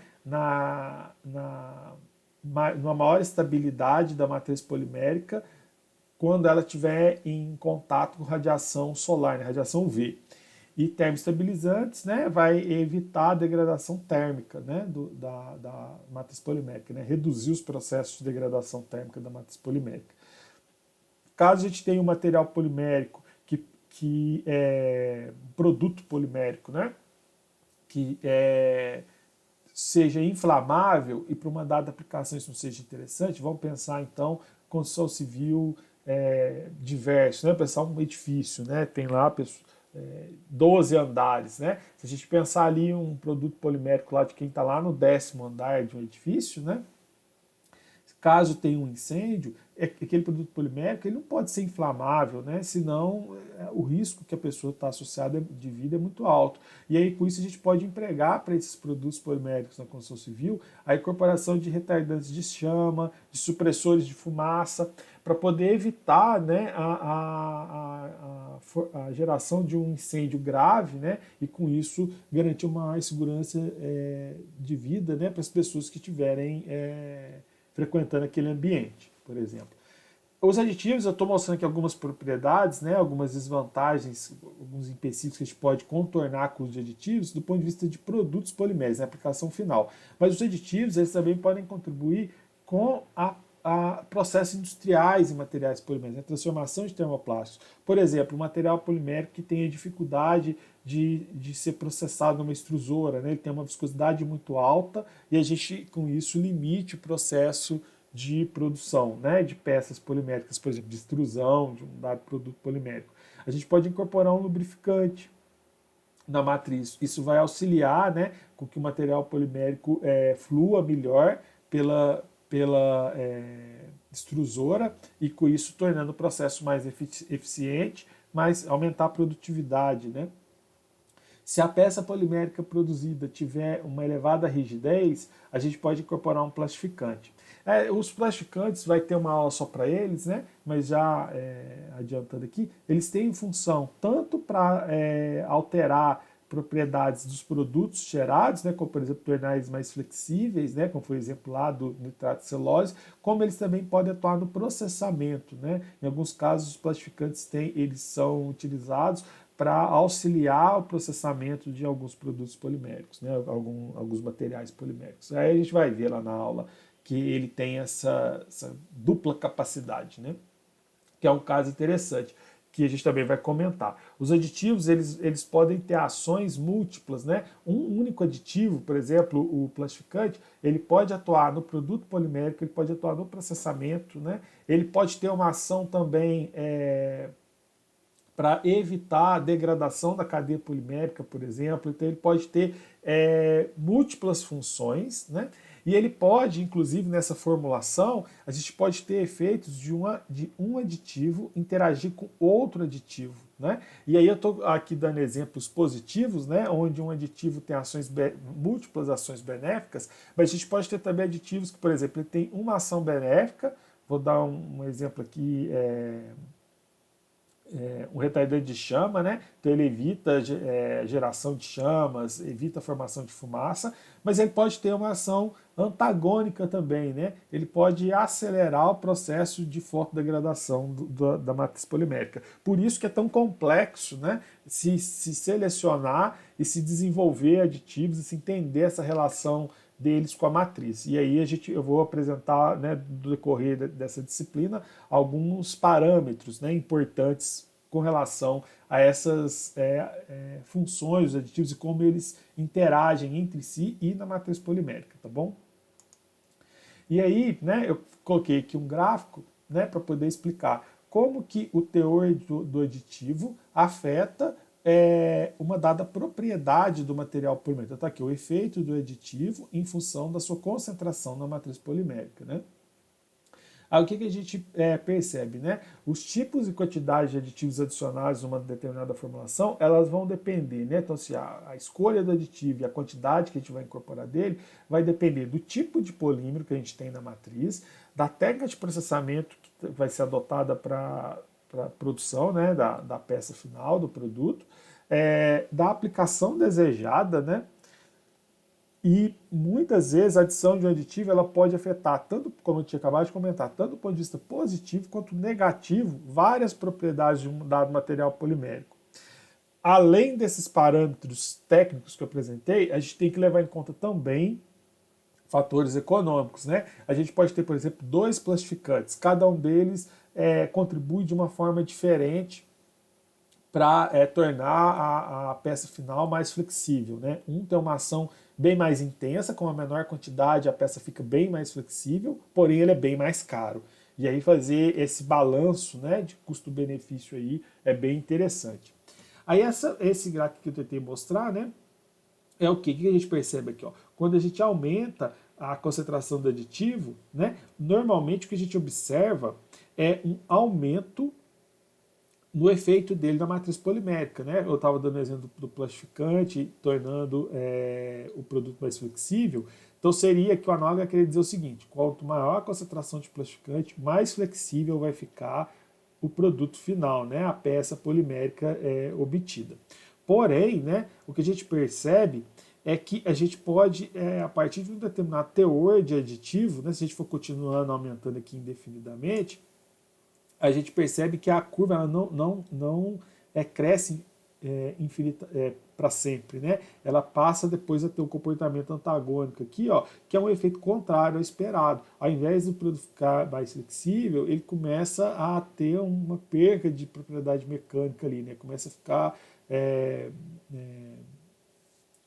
numa maior estabilidade da matriz polimérica quando ela estiver em contato com radiação solar, né, radiação UV. E termoestabilizantes, né, vai evitar a degradação térmica, né, da matriz polimérica, né, reduzir os processos de degradação térmica da matriz polimérica. Caso a gente tenha um material polimérico que é produto polimérico, né, que seja inflamável e para uma dada aplicação isso não seja interessante, vamos pensar então construção civil diverso, né? Pensar um edifício, né? Tem lá 12 andares, né? Se a gente pensar ali um produto polimérico lá de quem está lá no 10º andar de um edifício, né? Caso tenha um incêndio, aquele produto polimérico ele não pode ser inflamável, né? Senão o risco que a pessoa está associada de vida é muito alto. E aí, com isso, a gente pode empregar para esses produtos poliméricos na construção civil a incorporação de retardantes de chama, de supressores de fumaça, para poder evitar, né, a geração de um incêndio grave, né? E com isso garantir uma maior segurança de vida, né, para as pessoas que estiverem frequentando aquele ambiente, por exemplo. Os aditivos, eu estou mostrando aqui algumas propriedades, né, algumas desvantagens, alguns empecilhos que a gente pode contornar com os aditivos do ponto de vista de produtos poliméricos, na aplicação final. Mas os aditivos, eles também podem contribuir com a processos industriais em materiais poliméricos, a transformação de termoplásticos. Por exemplo, um material polimérico que tenha dificuldade de ser processado numa extrusora, né? Ele tem uma viscosidade muito alta e a gente, com isso, limite o processo de produção, né, de peças poliméricas, por exemplo, de extrusão de um dado produto polimérico. A gente pode incorporar um lubrificante na matriz. Isso vai auxiliar, né, com que o material polimérico flua melhor pela extrusora e com isso tornando o processo mais eficiente, mas aumentar a produtividade, né? Se a peça polimérica produzida tiver uma elevada rigidez, a gente pode incorporar um plastificante. Os plastificantes, vai ter uma aula só para eles, né? Mas já adiantando aqui, eles têm função tanto para alterar propriedades dos produtos gerados, né, como por exemplo tornar eles mais flexíveis, né, como foi o exemplo lá do nitrato de celulose, como eles também podem atuar no processamento, né? Em alguns casos os plastificantes eles são utilizados para auxiliar o processamento de alguns produtos poliméricos, né, alguns materiais poliméricos. Aí a gente vai ver lá na aula que ele tem essa dupla capacidade, né, que é um caso interessante, que a gente também vai comentar. Os aditivos, eles podem ter ações múltiplas, né? Um único aditivo, por exemplo, o plastificante, ele pode atuar no produto polimérico, ele pode atuar no processamento, né? Ele pode ter uma ação também para evitar a degradação da cadeia polimérica, por exemplo. Então, ele pode ter múltiplas funções, né? E ele pode, inclusive nessa formulação, a gente pode ter efeitos de um aditivo interagir com outro aditivo, né? E aí eu estou aqui dando exemplos positivos, né? Onde um aditivo tem múltiplas ações benéficas, mas a gente pode ter também aditivos que, por exemplo, ele tem uma ação benéfica. Vou dar um exemplo aqui, um retardante de chama, né? Então ele evita geração de chamas, evita a formação de fumaça, mas ele pode ter uma ação antagônica também, né? Ele pode acelerar o processo de fotodegradação da matriz polimérica. Por isso que é tão complexo, né? Se selecionar e se desenvolver aditivos e se entender essa relação deles com a matriz. E aí eu vou apresentar, né, no decorrer dessa disciplina, alguns parâmetros, né, importantes com relação a essas funções dos aditivos e como eles interagem entre si e na matriz polimérica, tá bom? E aí, né, eu coloquei aqui um gráfico, né, para poder explicar como que o teor do aditivo afeta uma dada propriedade do material polimérico. Então, tá aqui o efeito do aditivo em função da sua concentração na matriz polimérica, né? Aí o que a gente percebe, né? Os tipos e quantidade de aditivos adicionados numa determinada formulação, elas vão depender, né? Então, se a escolha do aditivo e a quantidade que a gente vai incorporar dele vai depender do tipo de polímero que a gente tem na matriz, da técnica de processamento que vai ser adotada para a produção, né? Da peça final, do produto, da aplicação desejada, né? E muitas vezes a adição de um aditivo ela pode afetar, tanto como eu tinha acabado de comentar, tanto do ponto de vista positivo quanto negativo, várias propriedades de um dado material polimérico. Além desses parâmetros técnicos que eu apresentei, a gente tem que levar em conta também fatores econômicos, né? A gente pode ter, por exemplo, dois plastificantes, cada um deles contribui de uma forma diferente para tornar a peça final mais flexível, né? Um tem uma ação bem mais intensa, com a menor quantidade a peça fica bem mais flexível, porém ele é bem mais caro. E aí fazer esse balanço, né, de custo-benefício aí é bem interessante. Aí esse gráfico que eu tentei mostrar, né, é o que a gente percebe aqui, ó. Quando a gente aumenta a concentração do aditivo, né, normalmente o que a gente observa é um aumento no efeito dele na matriz polimérica, né? Eu estava dando exemplo do plastificante, tornando o produto mais flexível. Então seria que o análogo ia querer dizer o seguinte: quanto maior a concentração de plastificante, mais flexível vai ficar o produto final, né? A peça polimérica obtida. Porém, né, o que a gente percebe é que a gente pode, a partir de um determinado teor de aditivo, né, se a gente for continuando aumentando aqui indefinidamente, a gente percebe que a curva ela não cresce infinita para sempre, né? Ela passa depois a ter um comportamento antagônico aqui, ó, que é um efeito contrário ao esperado. Ao invés do produto ficar mais flexível, ele começa a ter uma perda de propriedade mecânica ali, né? Começa a ficar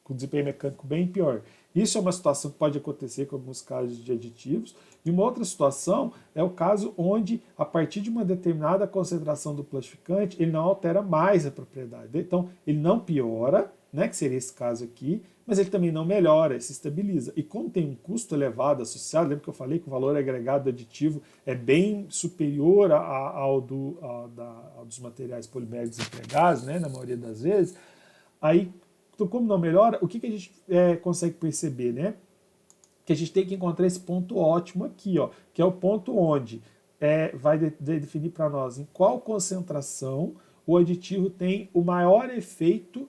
com desempenho mecânico bem pior. Isso é uma situação que pode acontecer com alguns casos de aditivos. E uma outra situação é o caso onde, a partir de uma determinada concentração do plastificante, ele não altera mais a propriedade. Então, ele não piora, né, que seria esse caso aqui, mas ele também não melhora, se estabiliza. E como tem um custo elevado associado, lembra que eu falei que o valor agregado do aditivo é bem superior ao dos materiais poliméricos empregados, né, na maioria das vezes, aí, então, como não melhora, o que a gente consegue perceber, né? Que a gente tem que encontrar esse ponto ótimo aqui, ó, que é o ponto onde vai definir para nós em qual concentração o aditivo tem o maior efeito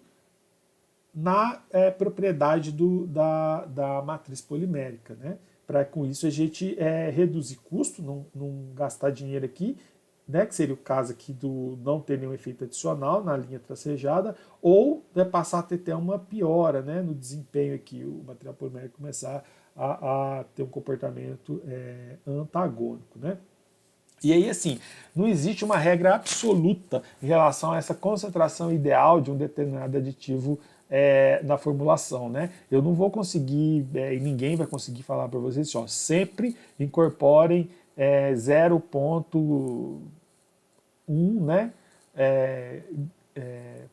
na propriedade da matriz polimérica, né? Para com isso a gente reduzir custo, não gastar dinheiro aqui, né, que seria o caso aqui do não ter nenhum efeito adicional na linha tracejada, ou passar a ter uma piora, né, no desempenho aqui, o material polimérico começar a ter um comportamento antagônico, né? E aí, assim, não existe uma regra absoluta em relação a essa concentração ideal de um determinado aditivo na formulação, né? Eu não vou conseguir, e ninguém vai conseguir falar para vocês, ó, sempre incorporem 0,1, né,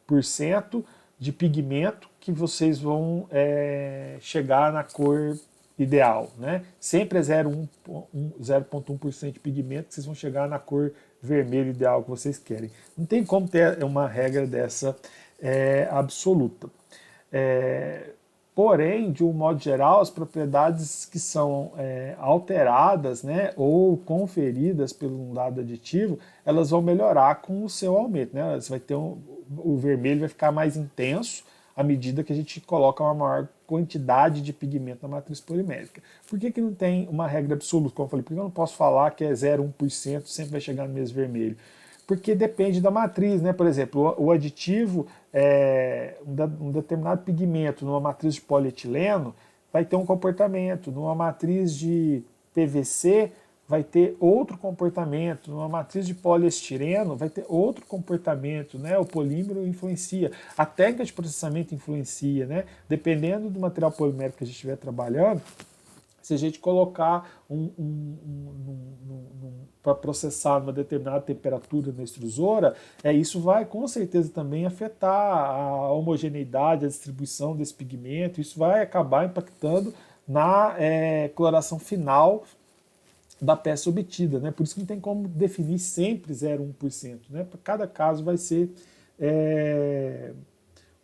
por cento de pigmento que vocês vão chegar na cor ideal, né? Sempre é 0,1% de pigmento que vocês vão chegar na cor vermelho ideal que vocês querem. Não tem como ter uma regra dessa absoluta. Porém, de um modo geral, as propriedades que são alteradas, né, ou conferidas pelo um dado aditivo, elas vão melhorar com o seu aumento, né? Você vai ter o vermelho vai ficar mais intenso à medida que a gente coloca uma maior quantidade de pigmento na matriz polimérica. Por que não tem uma regra absoluta, como eu falei? Porque eu não posso falar que é 0,1%, sempre vai chegar no mesmo vermelho. Porque depende da matriz, né? Por exemplo, o aditivo, um determinado pigmento numa matriz de polietileno vai ter um comportamento, numa matriz de PVC vai ter outro comportamento, numa matriz de poliestireno vai ter outro comportamento, né? O polímero influencia, a técnica de processamento influencia, né? Dependendo do material polimérico que a gente estiver trabalhando, se a gente colocar para processar numa determinada temperatura na extrusora, isso vai com certeza também afetar a homogeneidade, a distribuição desse pigmento, isso vai acabar impactando na coloração final da peça obtida, né? Por isso que não tem como definir sempre 0,1%, né? Para cada caso vai ser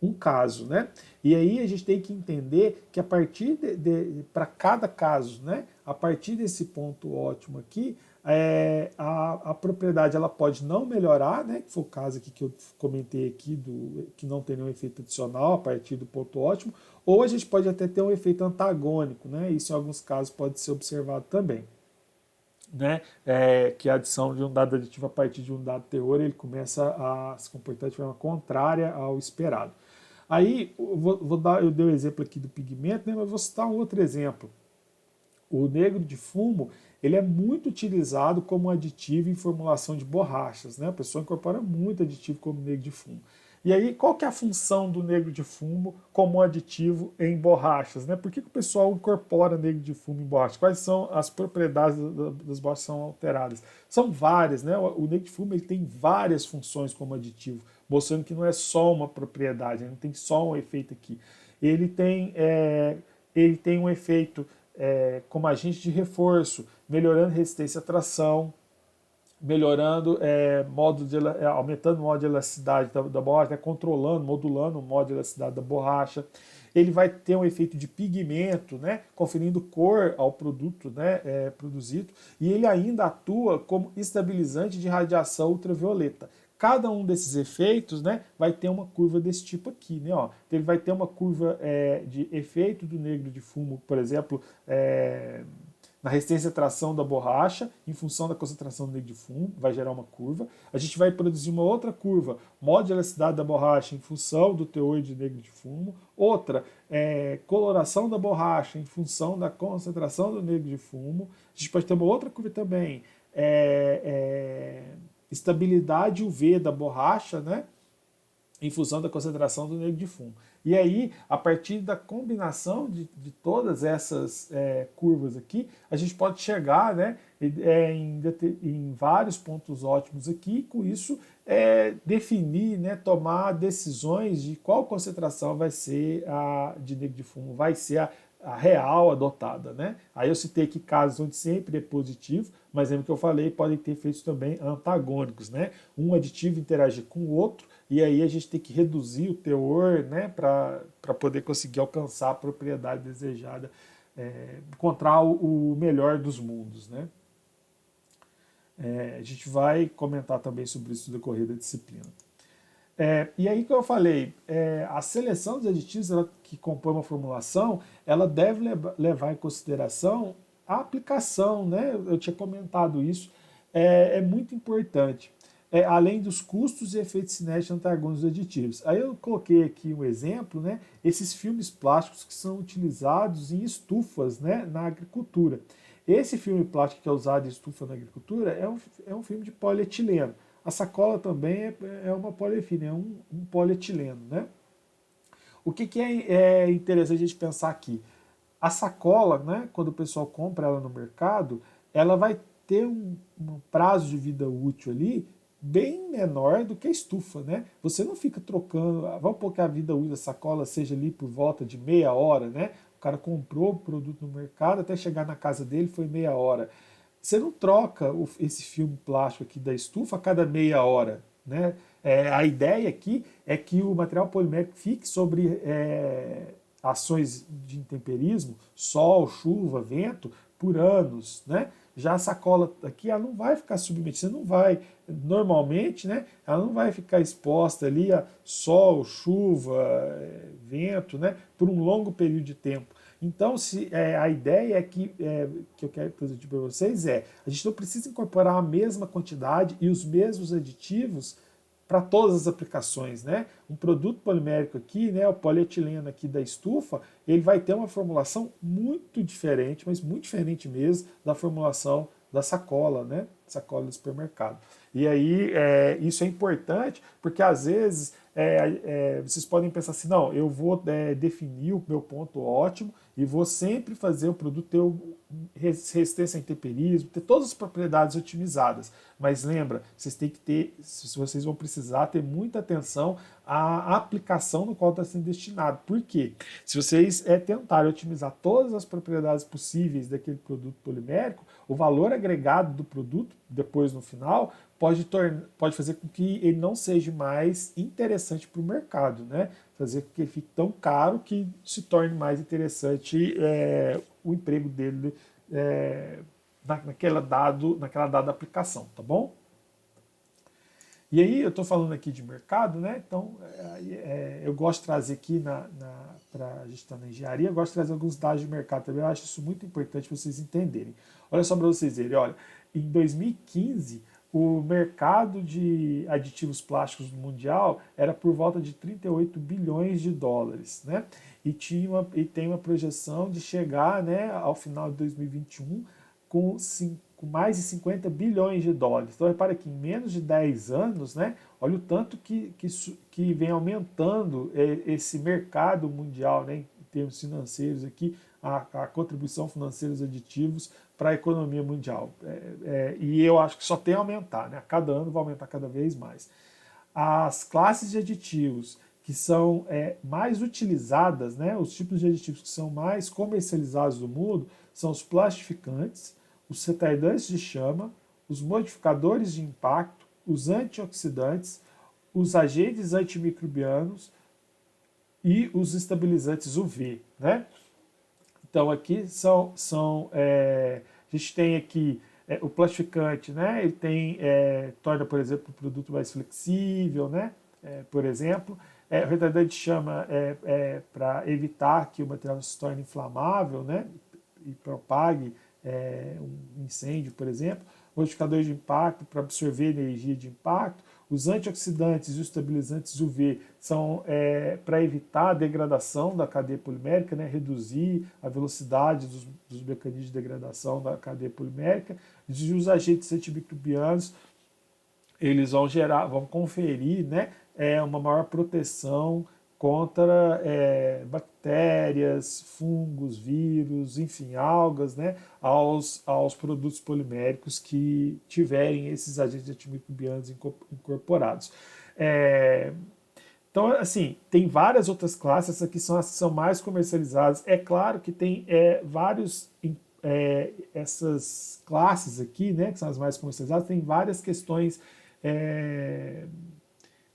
um caso, né? E aí a gente tem que entender que a partir para cada caso, né? A partir desse ponto ótimo aqui, a propriedade ela pode não melhorar, né? Que foi o caso aqui que eu comentei aqui que não tem nenhum efeito adicional a partir do ponto ótimo, ou a gente pode até ter um efeito antagônico, né? Isso em alguns casos pode ser observado também. Né, que a adição de um dado aditivo a partir de um dado teor ele começa a se comportar de forma contrária ao esperado. Aí eu dei o exemplo aqui do pigmento, né, mas vou citar um outro exemplo. O negro de fumo ele é muito utilizado como aditivo em formulação de borrachas. Né? A pessoa incorpora muito aditivo como negro de fumo. E aí, qual que é a função do negro de fumo como aditivo em borrachas? Né? Por que o pessoal incorpora negro de fumo em borrachas? Quais são as propriedades das borrachas que são alteradas? São várias. Né? O negro de fumo ele tem várias funções como aditivo, mostrando que não é só uma propriedade, não tem só um efeito aqui. Ele tem um efeito como agente de reforço, melhorando resistência à tração, melhorando aumentando o modo de elasticidade da borracha, né, controlando, modulando o modo de elasticidade da borracha. Ele vai ter um efeito de pigmento, né, conferindo cor ao produto, né, produzido, e ele ainda atua como estabilizante de radiação ultravioleta. Cada um desses efeitos, né, vai ter uma curva desse tipo aqui, né, ó. Então, ele vai ter uma curva de efeito do negro de fumo, por exemplo, na resistência à tração da borracha, em função da concentração do negro de fumo, vai gerar uma curva. A gente vai produzir uma outra curva, modo de elasticidade da borracha em função do teor de negro de fumo. Outra, coloração da borracha em função da concentração do negro de fumo. A gente pode ter uma outra curva também, estabilidade UV da borracha, né? Em função da concentração do negro de fumo. E aí, a partir da combinação de todas essas curvas aqui, a gente pode chegar, né, em vários pontos ótimos aqui, e com isso definir, né, tomar decisões de qual concentração vai ser de negro de fumo, vai ser a real adotada. Né? Aí eu citei aqui casos onde sempre é positivo, mas lembra que eu falei, podem ter efeitos também antagônicos. Né? Um aditivo interagir com o outro, e aí a gente tem que reduzir o teor, né, para poder conseguir alcançar a propriedade desejada, encontrar o melhor dos mundos. Né? A gente vai comentar também sobre isso no decorrer da disciplina. E aí que eu falei, a seleção dos aditivos que compõem uma formulação, ela deve levar em consideração a aplicação, né? Eu tinha comentado isso, é muito importante. Além dos custos e efeitos cinéticos antagônicos dos aditivos. Aí eu coloquei aqui um exemplo, né? Esses filmes plásticos que são utilizados em estufas, né, na agricultura. Esse filme plástico que é usado em estufa na agricultura é um filme de polietileno. A sacola também é uma poliefina, é um polietileno. Né? O que é interessante a gente pensar aqui? A sacola, né, quando o pessoal compra ela no mercado, ela vai ter um prazo de vida útil ali bem menor do que a estufa, né? Você não fica trocando, vamos pôr que a vida útil da sacola seja ali por volta de meia hora, né? O cara comprou o produto no mercado, até chegar na casa dele foi meia hora. Você não troca esse filme plástico aqui da estufa a cada meia hora, né? A ideia aqui é que o material polimérico fique sobre ações de intemperismo, sol, chuva, vento, por anos, né? Já a sacola aqui, ela não vai ficar submetida, você não vai, normalmente, né? Ela não vai ficar exposta ali a sol, chuva, vento, né? Por um longo período de tempo. Então, a ideia é que eu quero transmitir para vocês a gente não precisa incorporar a mesma quantidade e os mesmos aditivos para todas as aplicações. Né? Um produto polimérico aqui, né, o polietileno aqui da estufa, ele vai ter uma formulação muito diferente, mas muito diferente mesmo da formulação da sacola, né? Sacola do supermercado. E aí isso é importante porque às vezes vocês podem pensar assim, não, eu vou definir o meu ponto ótimo e vou sempre fazer o produto ter resistência a intemperismo, ter todas as propriedades otimizadas. Mas lembra, vocês têm que ter, vocês vão precisar ter muita atenção à aplicação no qual está sendo destinado. Por quê? Se vocês tentarem otimizar todas as propriedades possíveis daquele produto polimérico, o valor agregado do produto, depois no final, pode fazer com que ele não seja mais interessante para o mercado, né? Fazer com que ele fique tão caro que se torne mais interessante o emprego dele naquela dada aplicação, tá bom? E aí eu estou falando aqui de mercado, né? Então eu gosto de trazer aqui para a gente estar na engenharia, eu gosto de trazer alguns dados de mercado também. Eu acho isso muito importante para vocês entenderem. Olha só para vocês verem, olha, em 2015 o mercado de aditivos plásticos mundial era por volta de 38 bilhões de dólares, né? E tem uma projeção de chegar, né, ao final de 2021 com mais de 50 bilhões de dólares. Então, repara que em menos de 10 anos, né, olha o tanto que vem aumentando esse mercado mundial, né, em termos financeiros aqui, a contribuição financeira dos aditivos para a economia mundial. E eu acho que só tem a aumentar, né? A cada ano vai aumentar cada vez mais. As classes de aditivos que são mais utilizadas, né, os tipos de aditivos que são mais comercializados no mundo, são os plastificantes, os retardantes de chama, os modificadores de impacto, os antioxidantes, os agentes antimicrobianos e os estabilizantes UV, né? Então aqui a gente tem aqui o plastificante, né? Ele torna, por exemplo, o produto mais flexível, né? Por exemplo, o retardante de chama para evitar que o material se torne inflamável, né? E propague um incêndio, por exemplo. Modificadores de impacto para absorver energia de impacto. Os antioxidantes e os estabilizantes UV são para evitar a degradação da cadeia polimérica, né, reduzir a velocidade dos mecanismos de degradação da cadeia polimérica. E os agentes antimicrobianos, eles vão conferir, né, uma maior proteção contra bactérias, fungos, vírus, enfim, algas, né, aos produtos poliméricos que tiverem esses agentes antimicrobianos incorporados. Então, assim, tem várias outras classes, essas aqui são as que são mais comercializadas. É claro que tem essas classes aqui, né, que são as mais comercializadas, tem várias questões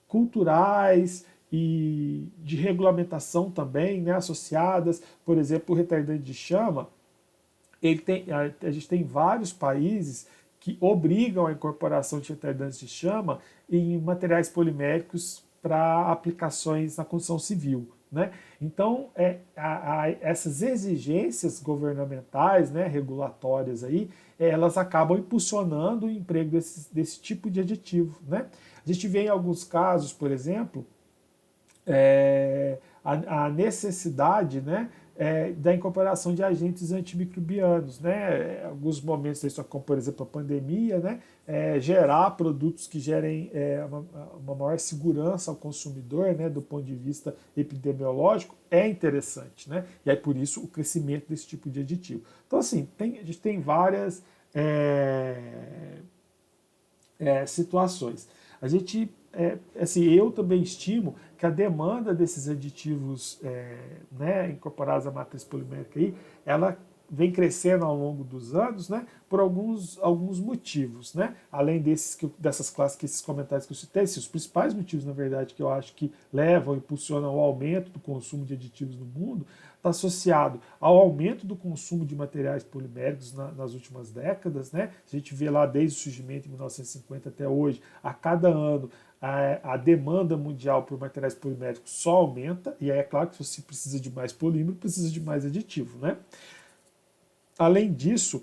culturais e de regulamentação também, né, associadas. Por exemplo, o retardante de chama, a gente tem vários países que obrigam a incorporação de retardantes de chama em materiais poliméricos para aplicações na construção civil, né? Então, essas exigências governamentais, né, regulatórias aí, elas acabam impulsionando o emprego desse tipo de aditivo, né? A gente vê em alguns casos, por exemplo, a necessidade, né, da incorporação de agentes antimicrobianos, né? Alguns momentos isso, como por exemplo a pandemia, né? Gerar produtos que gerem uma maior segurança ao consumidor, né? Do ponto de vista epidemiológico, é interessante, né? E aí por isso o crescimento desse tipo de aditivo. Então assim, a gente tem várias situações. A gente, assim, eu também estimo que a demanda desses aditivos né, incorporados à matriz polimérica aí, ela vem crescendo ao longo dos anos, né, por alguns motivos, né, além dessas classes, esses comentários que eu citei, os principais motivos, na verdade, que eu acho que levam, impulsionam ao aumento do consumo de aditivos no mundo, está associado ao aumento do consumo de materiais poliméricos nas últimas décadas, né? A gente vê lá desde o surgimento em 1950 até hoje, a cada ano a demanda mundial por materiais poliméricos só aumenta, e aí é claro que se você precisa de mais polímero, precisa de mais aditivo, né? Além disso,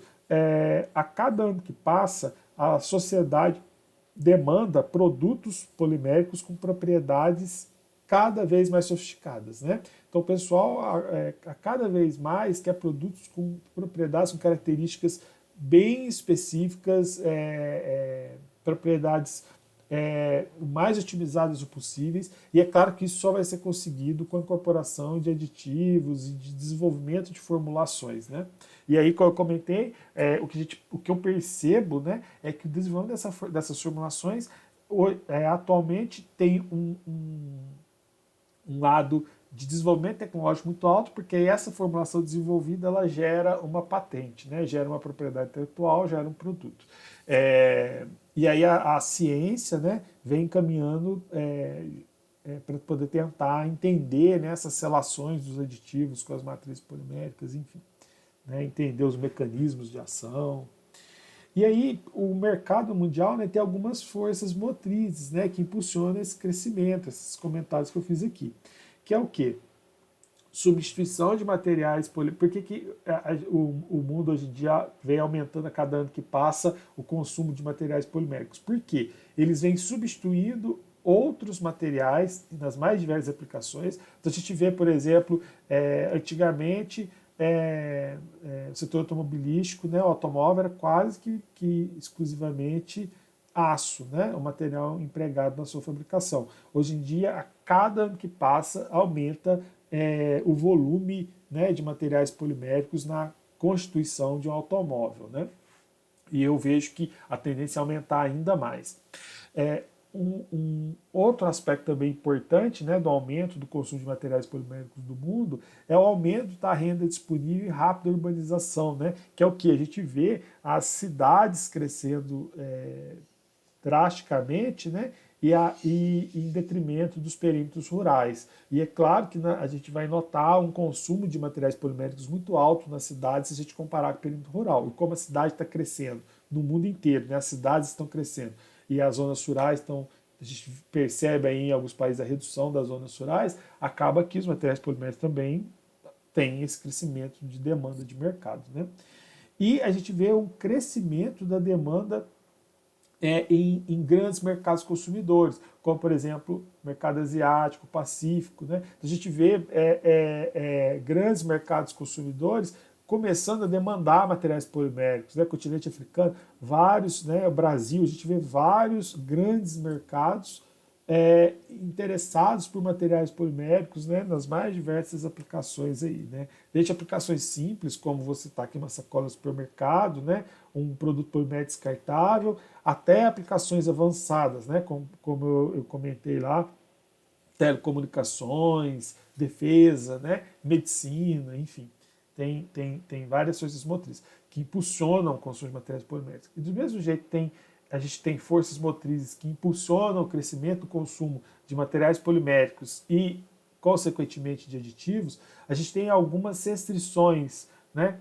a cada ano que passa, a sociedade demanda produtos poliméricos com propriedades cada vez mais sofisticadas, né? Então o pessoal a cada vez mais quer produtos com propriedades, com características bem específicas, propriedades o mais otimizadas possíveis, e é claro que isso só vai ser conseguido com a incorporação de aditivos e de desenvolvimento de formulações, né? E aí, como eu comentei, o que eu percebo, né, é que o desenvolvimento dessas formulações atualmente tem um lado de desenvolvimento tecnológico muito alto, porque essa formulação desenvolvida ela gera uma patente, né? Gera uma propriedade intelectual, gera um produto. E aí a ciência, né, vem caminhando para poder tentar entender, né, essas relações dos aditivos com as matrizes poliméricas, enfim, né, entender os mecanismos de ação. E aí o mercado mundial, né, tem algumas forças motrizes, né, que impulsionam esse crescimento, esses comentários que eu fiz aqui. Que é o quê? Substituição de materiais polímeros. Por que o mundo hoje em dia vem aumentando a cada ano que passa o consumo de materiais poliméricos? Por quê? Eles vêm substituindo outros materiais nas mais diversas aplicações. Então a gente vê, por exemplo, antigamente o setor automobilístico, né, o automóvel era quase que exclusivamente aço, né, o material empregado na sua fabricação. Hoje em dia, a cada ano que passa, aumenta o volume, né, de materiais poliméricos na constituição de um automóvel, né? E eu vejo que a tendência é aumentar ainda mais. Um outro aspecto também importante, né, do aumento do consumo de materiais poliméricos do mundo é o aumento da renda disponível e rápida urbanização, né, que é o que a gente vê as cidades crescendo drasticamente, né, e em detrimento dos perímetros rurais. E é claro que a gente vai notar um consumo de materiais poliméricos muito alto nas cidades se a gente comparar com o perímetro rural. E como a cidade está crescendo no mundo inteiro, né, as cidades estão crescendo e as zonas rurais estão, a gente percebe aí em alguns países a redução das zonas rurais, acaba que os materiais poliméricos também têm esse crescimento de demanda de mercado, né? E a gente vê um crescimento da demanda em grandes mercados consumidores, como, por exemplo, mercado asiático, pacífico. Né? A gente vê grandes mercados consumidores começando a demandar materiais poliméricos. Né? Continente africano, vários, né? O Brasil, a gente vê vários grandes mercados interessados por materiais poliméricos, né, nas mais diversas aplicações aí, né? Desde aplicações simples, como você está aqui uma sacola no supermercado, né, um produto polimérico descartável, até aplicações avançadas, né, como eu comentei lá, telecomunicações, defesa, né, medicina, enfim. Tem várias forças motrizes que impulsionam o consumo de materiais poliméricos. E do mesmo jeito a gente tem forças motrizes que impulsionam o crescimento do consumo de materiais poliméricos e, consequentemente, de aditivos, a gente tem algumas restrições, né,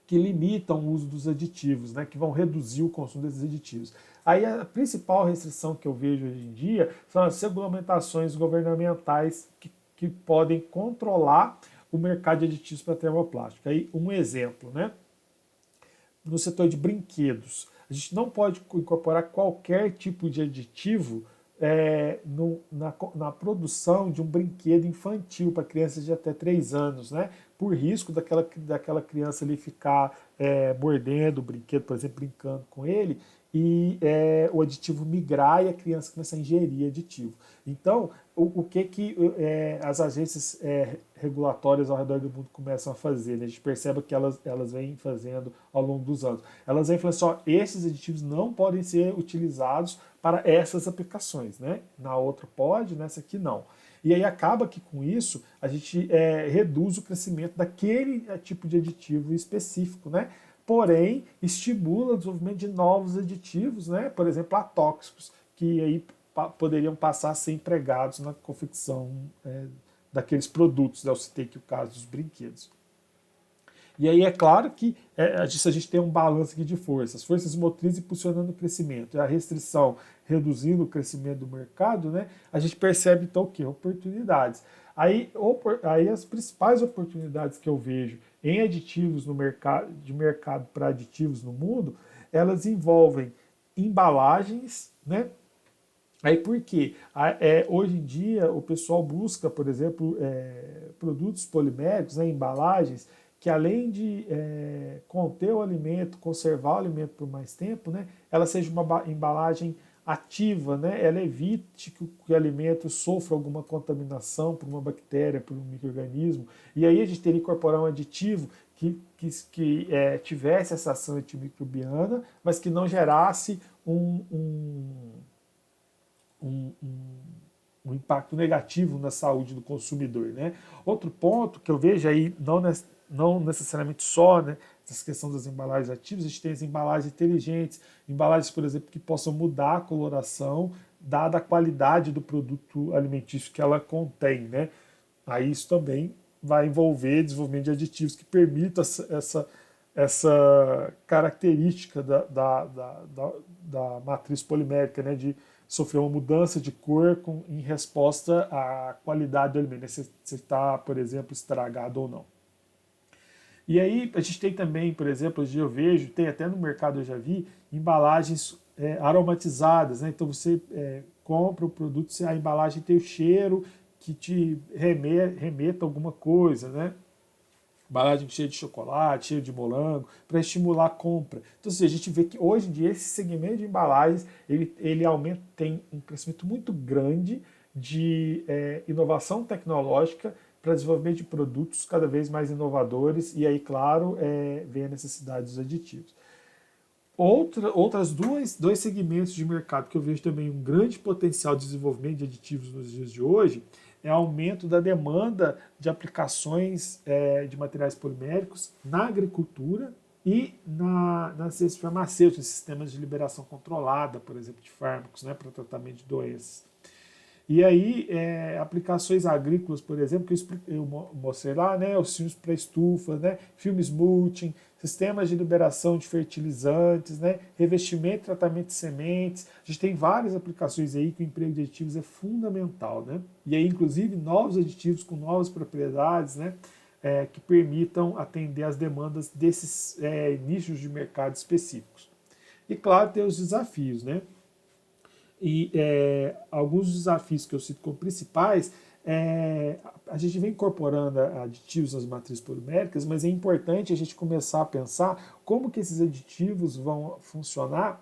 que limitam o uso dos aditivos, né, que vão reduzir o consumo desses aditivos. Aí a principal restrição que eu vejo hoje em dia são as regulamentações governamentais que podem controlar o mercado de aditivos para termoplástico. Aí um exemplo, né, no setor de brinquedos. A gente não pode incorporar qualquer tipo de aditivo na produção de um brinquedo infantil para crianças de até 3 anos, né? Por risco daquela criança ali ficar mordendo o brinquedo, por exemplo, brincando com ele, e o aditivo migrar e a criança começar a ingerir aditivo. Então, o que as agências regulatórias ao redor do mundo começam a fazer? Né? A gente percebe que elas vêm fazendo ao longo dos anos. Elas vêm falando só, esses aditivos não podem ser utilizados para essas aplicações. Né? Na outra pode, nessa aqui não. E aí acaba que com isso a gente reduz o crescimento daquele tipo de aditivo específico, né? Porém, estimula o desenvolvimento de novos aditivos, né? Por exemplo, atóxicos, que aí poderiam passar a ser empregados na confecção daqueles produtos. Né? Eu citei aqui o caso dos brinquedos. E aí é claro que a gente tem um balanço aqui de forças, forças motrizes impulsionando o crescimento, e a restrição reduzindo o crescimento do mercado, né? A gente percebe então o quê? Oportunidades. Aí as principais oportunidades que eu vejo em aditivos no mercado, de mercado para aditivos no mundo, elas envolvem embalagens, né? Aí por quê? Hoje em dia o pessoal busca, por exemplo, produtos poliméricos, né, embalagens, que além de conter o alimento, conservar o alimento por mais tempo, né, ela seja uma embalagem ativa, né? Ela evite que o alimento sofra alguma contaminação por uma bactéria, por um micro-organismo. E aí a gente teria que incorporar um aditivo que tivesse essa ação antimicrobiana, mas que não gerasse um, um impacto negativo na saúde do consumidor. Né? Outro ponto que eu vejo aí, não necessariamente só, né, essa questão das embalagens ativas, a gente tem as embalagens inteligentes, embalagens, por exemplo, que possam mudar a coloração, dada a qualidade do produto alimentício que ela contém. Né? Aí isso também vai envolver desenvolvimento de aditivos que permitam essa característica da matriz polimérica, né, de sofrer uma mudança de cor em resposta à qualidade do alimento, né, se está, por exemplo, estragado ou não. E aí a gente tem também, por exemplo, hoje eu vejo, tem até no mercado eu já vi, embalagens aromatizadas, né? Então você compra o produto, a embalagem tem o cheiro que te remeta a alguma coisa, né? Embalagem cheia de chocolate, cheia de morango, para estimular a compra. Então, assim, a gente vê que hoje em dia esse segmento de embalagens ele aumenta, tem um crescimento muito grande de inovação tecnológica para desenvolvimento de produtos cada vez mais inovadores e aí, claro, vem a necessidade dos aditivos. Outras dois segmentos de mercado que eu vejo também um grande potencial de desenvolvimento de aditivos nos dias de hoje é o aumento da demanda de aplicações de materiais poliméricos na agricultura e nas ciências farmacêuticas, sistemas de liberação controlada, por exemplo, de fármacos, né, para tratamento de doenças. E aí, aplicações agrícolas, por exemplo, que eu mostrei lá, né, os filmes para estufa, né, filmes mulching, sistemas de liberação de fertilizantes, né, revestimento e tratamento de sementes. A gente tem várias aplicações aí que o emprego de aditivos é fundamental. Né? E aí, inclusive, novos aditivos com novas propriedades, né, que permitam atender às demandas desses nichos de mercado específicos. E, claro, tem os desafios, né? E alguns desafios que eu cito como principais, a gente vem incorporando aditivos nas matrizes poliméricas, mas é importante a gente começar a pensar como que esses aditivos vão funcionar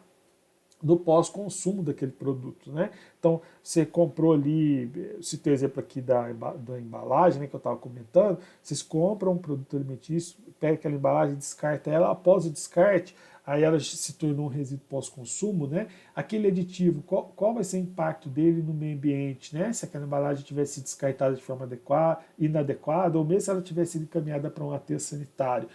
no pós-consumo daquele produto. Né? Então, você comprou ali, citei o exemplo aqui da embalagem, né, que eu estava comentando, vocês compram um produto alimentício, pega aquela embalagem, descarta ela, após o descarte, aí ela se tornou um resíduo pós-consumo, né? Aquele aditivo, qual vai ser o impacto dele no meio ambiente, né? Se aquela embalagem tivesse sido descartada de forma inadequada, ou mesmo se ela tivesse sido encaminhada para um aterro sanitário.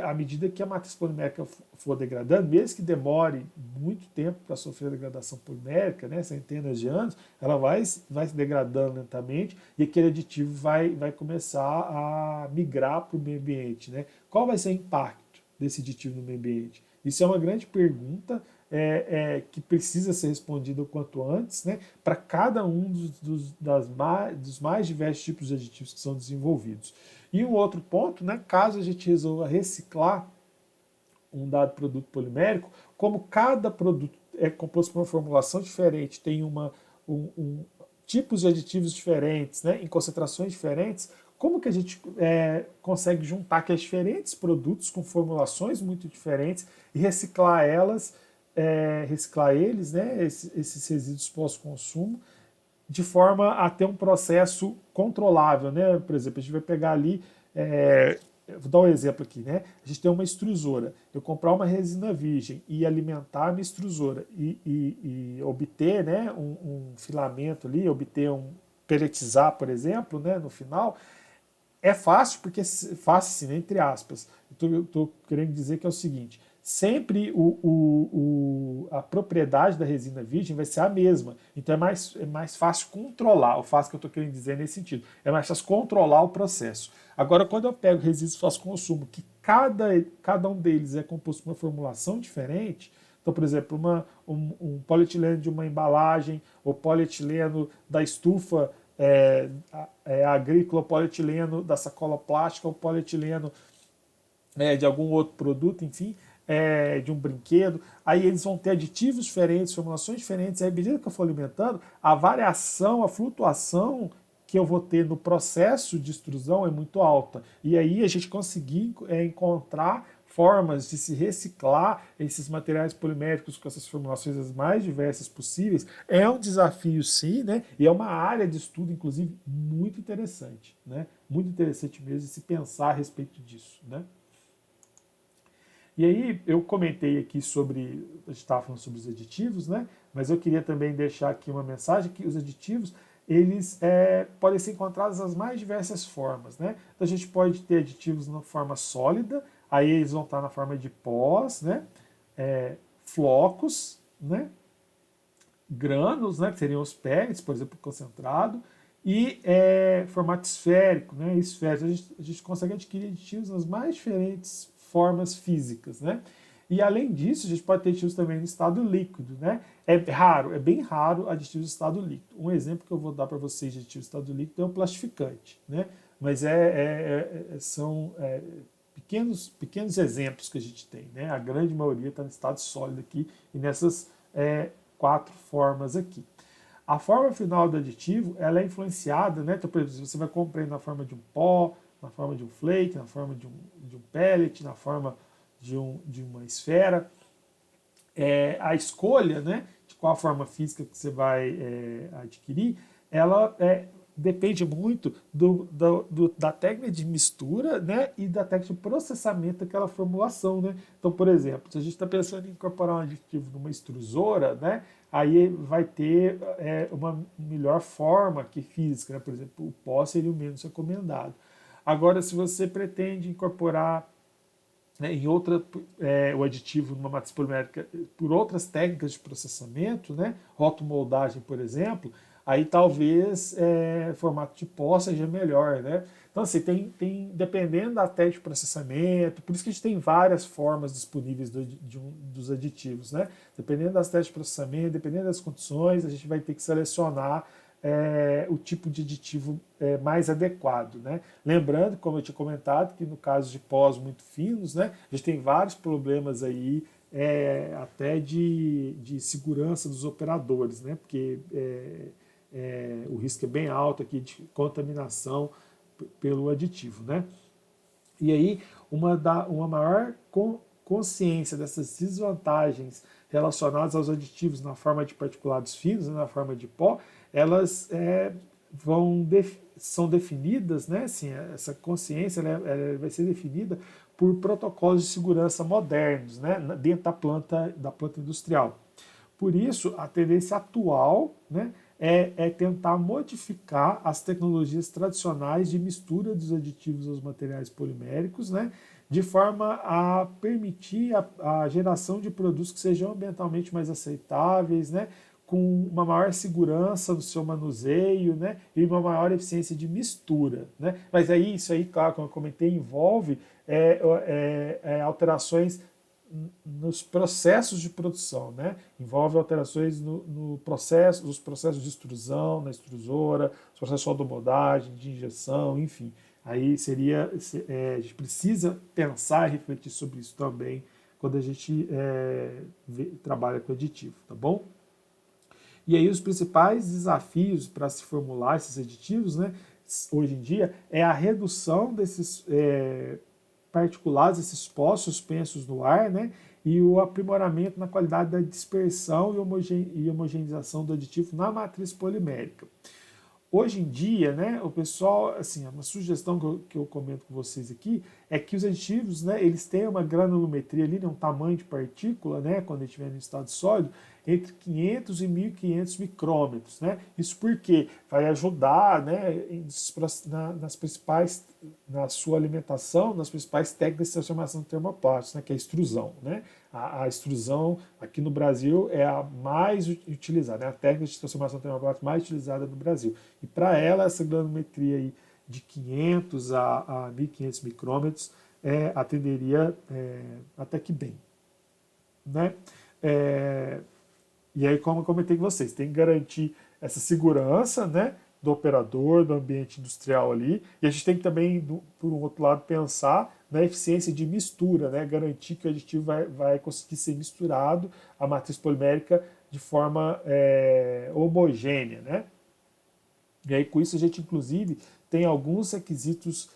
À medida que a matriz polimérica for degradando, mesmo que demore muito tempo para sofrer a degradação polimérica, né, centenas de anos, ela vai se degradando lentamente e aquele aditivo vai começar a migrar para o meio ambiente. Né? Qual vai ser o impacto desse aditivo no meio ambiente? Isso é uma grande pergunta que precisa ser respondida o quanto antes, né, para cada um dos mais diversos tipos de aditivos que são desenvolvidos. E um outro ponto, né, caso a gente resolva reciclar um dado produto polimérico, como cada produto é composto por uma formulação diferente, tem tipos de aditivos diferentes, né, em concentrações diferentes, como que a gente consegue juntar aqueles diferentes produtos com formulações muito diferentes e reciclar eles, né, esses resíduos pós-consumo, de forma a ter um processo controlável, né? Por exemplo, a gente vai pegar ali, vou dar um exemplo aqui, né? A gente tem uma extrusora. Eu comprar uma resina virgem e alimentar a minha extrusora e obter, né, um filamento ali, obter pelletizar, por exemplo, né, no final, é fácil, porque fácil, assim, né, entre aspas. Eu estou querendo dizer que é o seguinte: sempre a propriedade da resina virgem vai ser a mesma. Então é mais fácil controlar, o fácil que eu estou querendo dizer nesse sentido. É mais fácil controlar o processo. Agora, quando eu pego resíduos pós-consumo, que cada um deles é composto por uma formulação diferente, então, por exemplo, um polietileno de uma embalagem, ou polietileno da estufa agrícola, polietileno da sacola plástica, ou polietileno de algum outro produto, enfim, de um brinquedo, aí eles vão ter aditivos diferentes, formulações diferentes, e à medida que eu for alimentando, a variação, a flutuação que eu vou ter no processo de extrusão é muito alta. E aí a gente conseguir encontrar formas de se reciclar esses materiais poliméricos com essas formulações as mais diversas possíveis é um desafio, sim, né? E é uma área de estudo, inclusive, muito interessante, né? Muito interessante mesmo se pensar a respeito disso, né? E aí eu comentei aqui sobre, a gente estava falando sobre os aditivos, né? Mas eu queria também deixar aqui uma mensagem que os aditivos eles podem ser encontrados nas mais diversas formas, né? Então a gente pode ter aditivos na forma sólida, aí eles vão estar na forma de pós, né? Flocos, né? Grãos, né? Que seriam os pellets, por exemplo, concentrado, e formato esférico, né? Esférico. A gente consegue adquirir aditivos nas mais diferentes formas físicas, né? E além disso, a gente pode ter aditivos também no estado líquido, né? É raro, é bem raro aditivos no estado líquido. Um exemplo que eu vou dar para vocês de aditivos no estado líquido é o plastificante, né? Mas são pequenos exemplos que a gente tem, né? A grande maioria está no estado sólido aqui e nessas 4 formas aqui. A forma final do aditivo ela é influenciada, né? Então, por exemplo, você vai comprar na forma de um pó, na forma de um flake, na forma de um pellet, na forma de uma esfera. A escolha, né, de qual forma física que você vai adquirir, ela depende muito da técnica de mistura, né, e da técnica de processamento daquela formulação, né? Então, por exemplo, se a gente está pensando em incorporar um aditivo numa extrusora, né, aí vai ter uma melhor forma que física, né? Por exemplo, o pó seria o menos recomendado. Agora, se você pretende incorporar em o aditivo numa matriz polimérica por outras técnicas de processamento, né, rotomoldagem, por exemplo, aí talvez formato de pó seja melhor, né? Então, assim, dependendo da técnica de processamento, por isso que a gente tem várias formas disponíveis dos aditivos, né? Dependendo das técnicas de processamento, dependendo das condições, a gente vai ter que selecionar o tipo de aditivo mais adequado, né? Lembrando, como eu tinha comentado, que no caso de pós muito finos, né, a gente tem vários problemas aí, até de segurança dos operadores, né? Porque o risco é bem alto aqui de contaminação pelo aditivo, né? E aí, uma maior consciência dessas desvantagens relacionadas aos aditivos na forma de particulados finos e na forma de pó, elas são definidas, né? Assim, essa consciência ela vai ser definida por protocolos de segurança modernos, né? Dentro da planta industrial. Por isso, a tendência atual, né, é tentar modificar as tecnologias tradicionais de mistura dos aditivos aos materiais poliméricos, né, de forma a permitir a geração de produtos que sejam ambientalmente mais aceitáveis, né, com uma maior segurança no seu manuseio, né, e uma maior eficiência de mistura, né. Mas aí, isso aí, claro, como eu comentei, envolve alterações nos processos de produção, né? Envolve alterações nos processos de extrusão, na extrusora, os processos de automoldagem, de injeção, enfim. Aí a gente precisa pensar e refletir sobre isso também quando a gente trabalha com aditivo, tá bom? E aí os principais desafios para se formular esses aditivos, né, hoje em dia, é a redução desses particulados, esses pós suspensos no ar, né, e o aprimoramento na qualidade da dispersão e homogeneização do aditivo na matriz polimérica. Hoje em dia, né, o pessoal, assim, uma sugestão que eu comento com vocês aqui é que os aditivos, né, eles têm uma granulometria ali, né, um tamanho de partícula, né, quando ele estiver no estado sólido, entre 500 e 1.500 micrômetros, né? Isso porque vai ajudar, né, nas principais, na sua alimentação, nas principais técnicas de transformação de termoplásticos, né, que é a extrusão, né? A extrusão aqui no Brasil é a mais utilizada, é a técnica de transformação termoplástica mais utilizada no Brasil. E para ela, essa granulometria aí de 500 a 1.500 micrômetros atenderia até que bem, né? E aí, como eu comentei com vocês, tem que garantir essa segurança, né, do operador, do ambiente industrial ali, e a gente tem que também, por um outro lado, pensar na eficiência de mistura, né, garantir que o aditivo vai conseguir ser misturado à matriz polimérica de forma homogênea, né? E aí, com isso, a gente, inclusive, tem alguns requisitos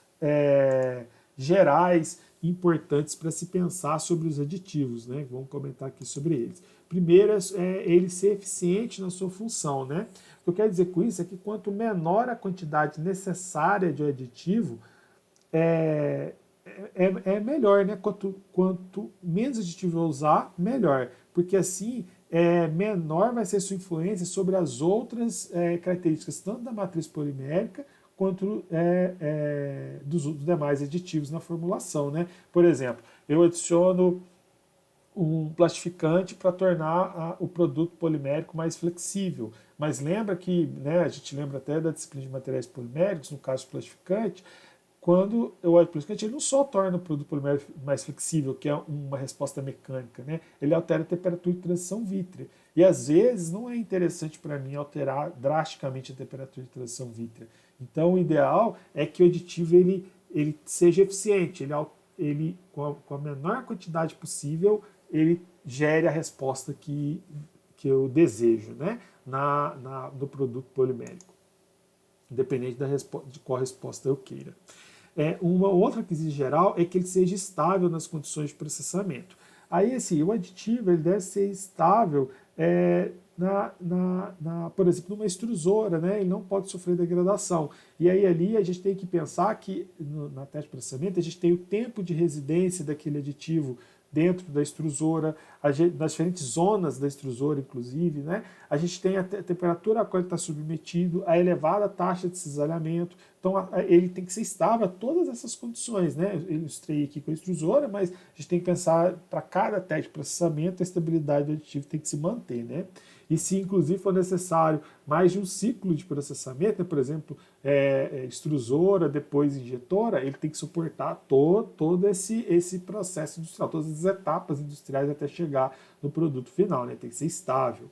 gerais importantes para se pensar sobre os aditivos, né? Vamos comentar aqui sobre eles. Primeiro é ele ser eficiente na sua função, né? O que eu quero dizer com isso é que quanto menor a quantidade necessária de aditivo, é, é melhor, né? Quanto menos aditivo eu usar, melhor. Porque assim, menor vai ser sua influência sobre as outras características, tanto da matriz polimérica quanto dos demais aditivos na formulação, né? Por exemplo, eu adiciono um plastificante para tornar o produto polimérico mais flexível. Mas lembra que, né, a gente lembra até da disciplina de materiais poliméricos, no caso do plastificante, quando o óleo plastificante ele não só torna o produto polimérico mais flexível, que é uma resposta mecânica, né? Ele altera a temperatura de transição vítrea. E às vezes não é interessante para mim alterar drasticamente a temperatura de transição vítrea. Então o ideal é que o aditivo ele seja eficiente, ele com a menor quantidade possível, ele gere a resposta que eu desejo, né? No produto polimérico, independente de qual resposta eu queira. Uma outra requisito geral é que ele seja estável nas condições de processamento. Aí, assim, o aditivo ele deve ser estável, por exemplo, numa extrusora, né? Ele não pode sofrer degradação. E aí ali a gente tem que pensar que na teste de processamento a gente tem o tempo de residência daquele aditivo dentro da extrusora, nas diferentes zonas da extrusora, inclusive, né? A gente tem a temperatura a qual ele está submetido, a elevada taxa de cisalhamento. Então, ele tem que ser estável a todas essas condições, né? Eu ilustrei aqui com a extrusora, mas a gente tem que pensar para cada teste de processamento, a estabilidade do aditivo tem que se manter, né? E se, inclusive, for necessário mais de um ciclo de processamento, né? Por exemplo, extrusora, depois injetora, ele tem que suportar todo esse processo industrial, todas as etapas industriais até chegar no produto final, né? Tem que ser estável.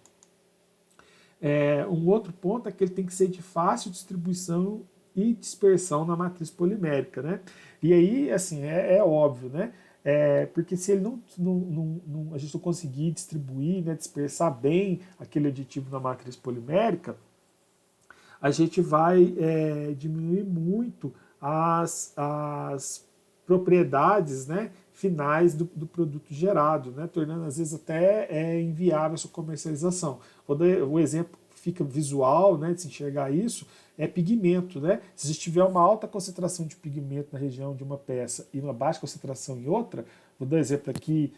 Um outro ponto é que ele tem que ser de fácil distribuição e dispersão na matriz polimérica, né? E aí, assim, é óbvio, né? Porque se ele a gente não conseguir distribuir, né, dispersar bem aquele aditivo na matriz polimérica, a gente vai diminuir muito as propriedades, né, finais do produto gerado, né, tornando às vezes até inviável a sua comercialização. Vou dar o exemplo que fica visual, né, de se enxergar isso, é pigmento, né? Se a gente tiver uma alta concentração de pigmento na região de uma peça e uma baixa concentração em outra, vou dar um exemplo aqui,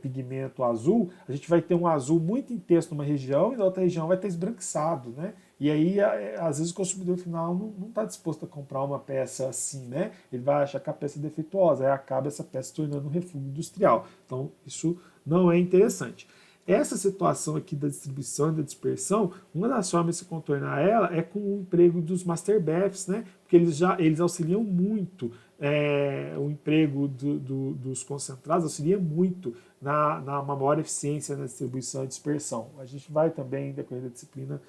pigmento azul, a gente vai ter um azul muito intenso numa região e na outra região vai ter esbranquiçado, né? E aí, às vezes, o consumidor final não está disposto a comprar uma peça assim, né? Ele vai achar que a peça é defeituosa, aí acaba essa peça se tornando um refúgio industrial. Então, isso não é interessante. Essa situação aqui da distribuição e da dispersão, uma das formas de se contornar ela é com o emprego dos master baths, né? Porque eles auxiliam muito, o emprego dos concentrados auxilia muito na maior eficiência na distribuição e dispersão. A gente vai também, decorrer da disciplina,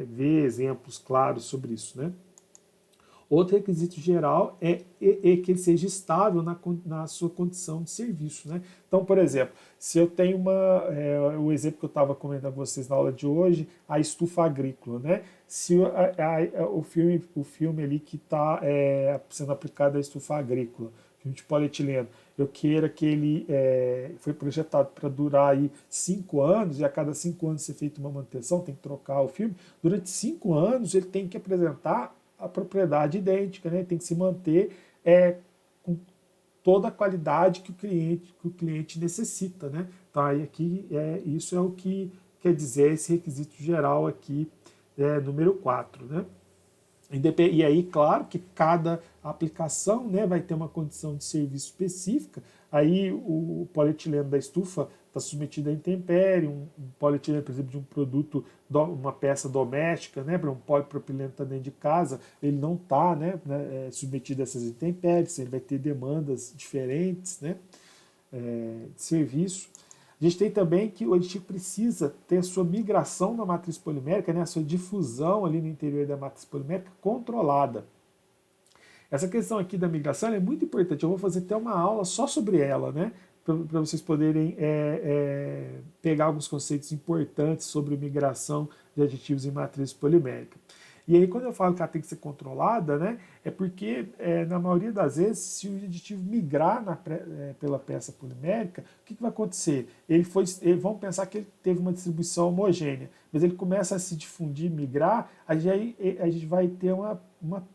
ver exemplos claros sobre isso, né? Outro requisito geral é que ele seja estável na sua condição de serviço, né? Então, por exemplo, se eu tenho o exemplo que eu estava comentando com vocês na aula de hoje, a estufa agrícola, né? Se o filme ali que está sendo aplicado à estufa agrícola, filme de polietileno, eu queira que ele foi projetado para durar aí 5 anos, e a cada 5 anos ser feita uma manutenção, tem que trocar o filme, durante 5 anos ele tem que apresentar a propriedade idêntica, né? Tem que se manter com toda a qualidade que o cliente necessita, né? Então, aí aqui, isso é o que quer dizer esse requisito geral aqui, número 4, né? E aí, claro que cada aplicação, né, vai ter uma condição de serviço específica. Aí o polietileno da estufa está submetido à intempérie, um polietileno, por exemplo, de um produto, uma peça doméstica, né, para um polipropileno está dentro de casa, ele não está, né, submetido a essas intempéries, ele vai ter demandas diferentes, né, de serviço. A gente tem também que o aditivo precisa ter a sua migração na matriz polimérica, né, a sua difusão ali no interior da matriz polimérica controlada. Essa questão aqui da migração é muito importante. Eu vou fazer até uma aula só sobre ela, né, para vocês poderem pegar alguns conceitos importantes sobre migração de aditivos em matriz polimérica. E aí, quando eu falo que ela tem que ser controlada, né, é porque, na maioria das vezes, se o aditivo migrar pela peça polimérica, o que vai acontecer? Vamos pensar que ele teve uma distribuição homogênea, mas ele começa a se difundir, migrar, a gente vai ter uma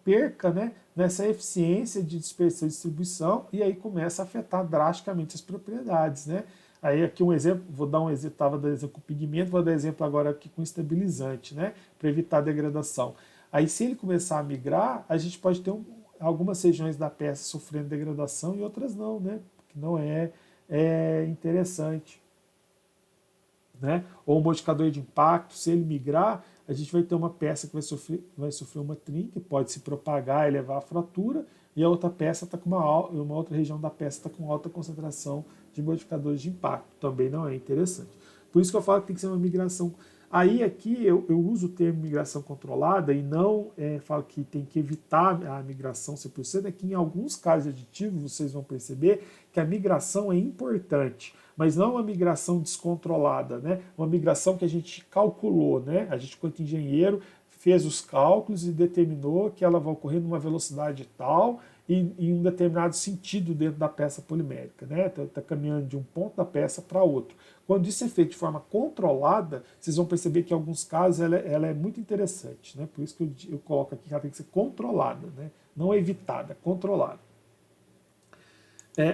perca, né, nessa eficiência de dispersão e distribuição, e aí começa a afetar drasticamente as propriedades, né? Aí aqui um exemplo, vou dar um exemplo, estava dando exemplo com pigmento, vou dar exemplo agora aqui com estabilizante, né, para evitar a degradação. Aí se ele começar a migrar, a gente pode ter algumas regiões da peça sofrendo degradação e outras não, né, que não é interessante. Né? Ou um modificador de impacto, se ele migrar, a gente vai ter uma peça que vai sofrer uma trinca, pode se propagar e levar à fratura, e a outra peça está com uma outra região da peça está com alta concentração de modificadores de impacto. Também não é interessante. Por isso que eu falo que tem que ser uma migração. Aí aqui eu uso o termo migração controlada e não falo que tem que evitar a migração 100%, é que em alguns casos aditivos vocês vão perceber que a migração é importante, mas não uma migração descontrolada, né? Uma migração que a gente calculou, né? A gente, enquanto engenheiro, fez os cálculos e determinou que ela vai ocorrer numa velocidade tal e em um determinado sentido dentro da peça polimérica, né? Tá caminhando de um ponto da peça para outro. Quando isso é feito de forma controlada, vocês vão perceber que em alguns casos ela é muito interessante, né? Por isso que eu coloco aqui que ela tem que ser controlada, né? Não evitada, controlada.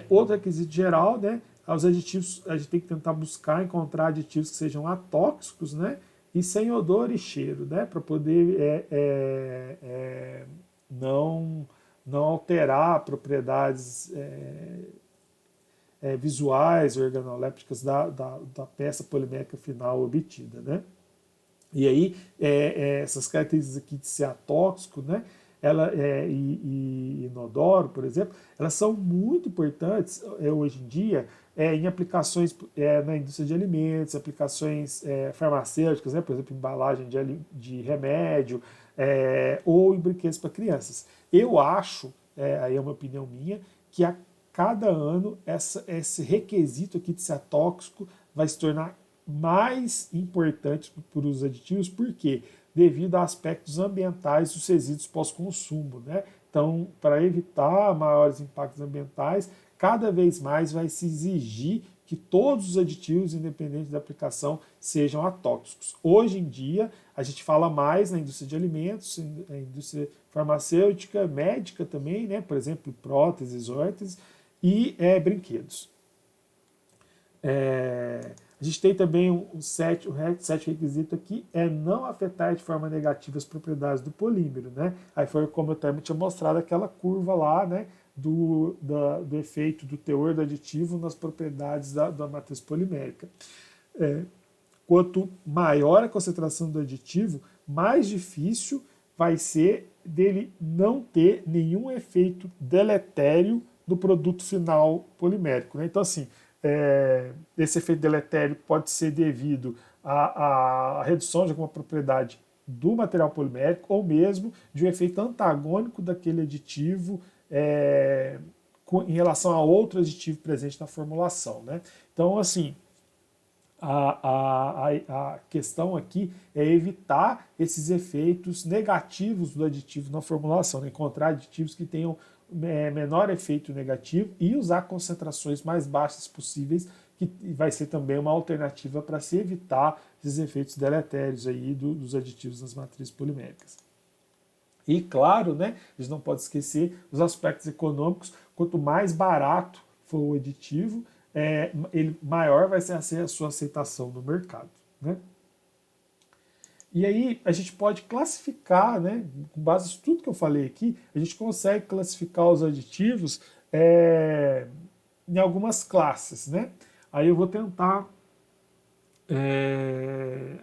Outro requisito geral, né? Os aditivos, a gente tem que tentar encontrar aditivos que sejam atóxicos, né? E sem odor e cheiro, né? Para poder não alterar propriedades visuais, organolépticas da peça polimérica final obtida, né? E aí, essas características aqui de ser atóxico, né? E inodoro, por exemplo, elas são muito importantes hoje em dia em aplicações na indústria de alimentos, aplicações farmacêuticas, né? Por exemplo, embalagem de remédio ou em brinquedos para crianças. Eu acho, aí é uma opinião minha, que a cada ano esse requisito aqui de ser tóxico vai se tornar mais importante para os aditivos, por quê? Devido a aspectos ambientais dos resíduos pós-consumo, né? Então, para evitar maiores impactos ambientais, cada vez mais vai se exigir que todos os aditivos, independente da aplicação, sejam atóxicos. Hoje em dia, a gente fala mais na indústria de alimentos, na indústria farmacêutica, médica também, né? Por exemplo, próteses, órteses e brinquedos. A gente tem também o sétimo requisito aqui, não afetar de forma negativa as propriedades do polímero, né? Aí foi como eu também tinha mostrado aquela curva lá, né? Do efeito do teor do aditivo nas propriedades da matriz polimérica. Quanto maior a concentração do aditivo, mais difícil vai ser dele não ter nenhum efeito deletério no produto final polimérico, né? Então, assim, esse efeito deletério pode ser devido à redução de alguma propriedade do material polimérico ou mesmo de um efeito antagônico daquele aditivo em relação a outro aditivo presente na formulação, né? Então, assim, a questão aqui é evitar esses efeitos negativos do aditivo na formulação, né? Encontrar aditivos que tenham menor efeito negativo e usar concentrações mais baixas possíveis, que vai ser também uma alternativa para se evitar esses efeitos deletérios aí dos aditivos nas matrizes poliméricas. E claro, né, a gente não pode esquecer os aspectos econômicos. Quanto mais barato for o aditivo, maior vai ser a sua aceitação no mercado, né? E aí a gente pode classificar, né, com base em tudo que eu falei aqui, a gente consegue classificar os aditivos em algumas classes, né? Aí eu vou tentar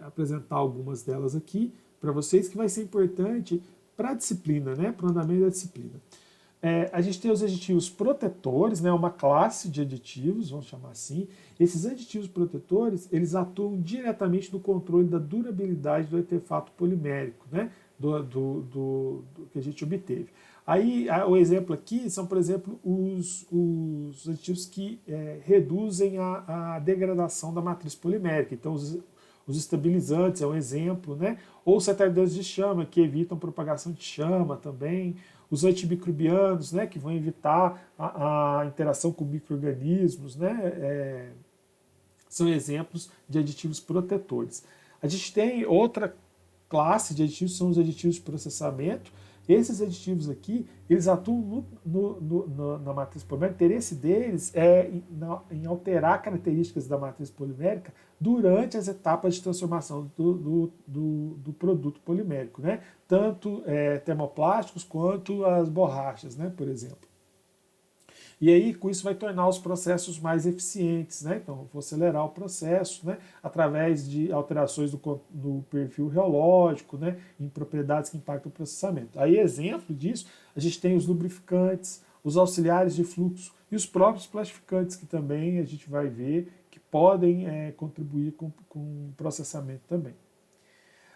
apresentar algumas delas aqui para vocês, que vai ser importante para a disciplina, né, para o andamento da disciplina. A gente tem os aditivos protetores, né, uma classe de aditivos, vamos chamar assim. Esses aditivos protetores, eles atuam diretamente no controle da durabilidade do artefato polimérico, né, do que a gente obteve. Aí, o exemplo aqui são, por exemplo, os aditivos que reduzem a degradação da matriz polimérica. Então, os Os estabilizantes é um exemplo, né? Ou os retardadores de chama, que evitam propagação de chama também. Os antimicrobianos, né? Que vão evitar a interação com micro-organismos, né? São exemplos de aditivos protetores. A gente tem outra classe de aditivos, são os aditivos de processamento. Esses aditivos aqui, eles atuam na matriz polimérica. O interesse deles é em alterar características da matriz polimérica durante as etapas de transformação do produto polimérico, né? Tanto termoplásticos quanto as borrachas, né? Por exemplo. E aí, com isso, vai tornar os processos mais eficientes, né? Então, vou acelerar o processo, né? Através de alterações do perfil reológico, né? Em propriedades que impactam o processamento. Aí, exemplo disso, a gente tem os lubrificantes, os auxiliares de fluxo e os próprios plastificantes, que também a gente vai ver que podem contribuir com o processamento também.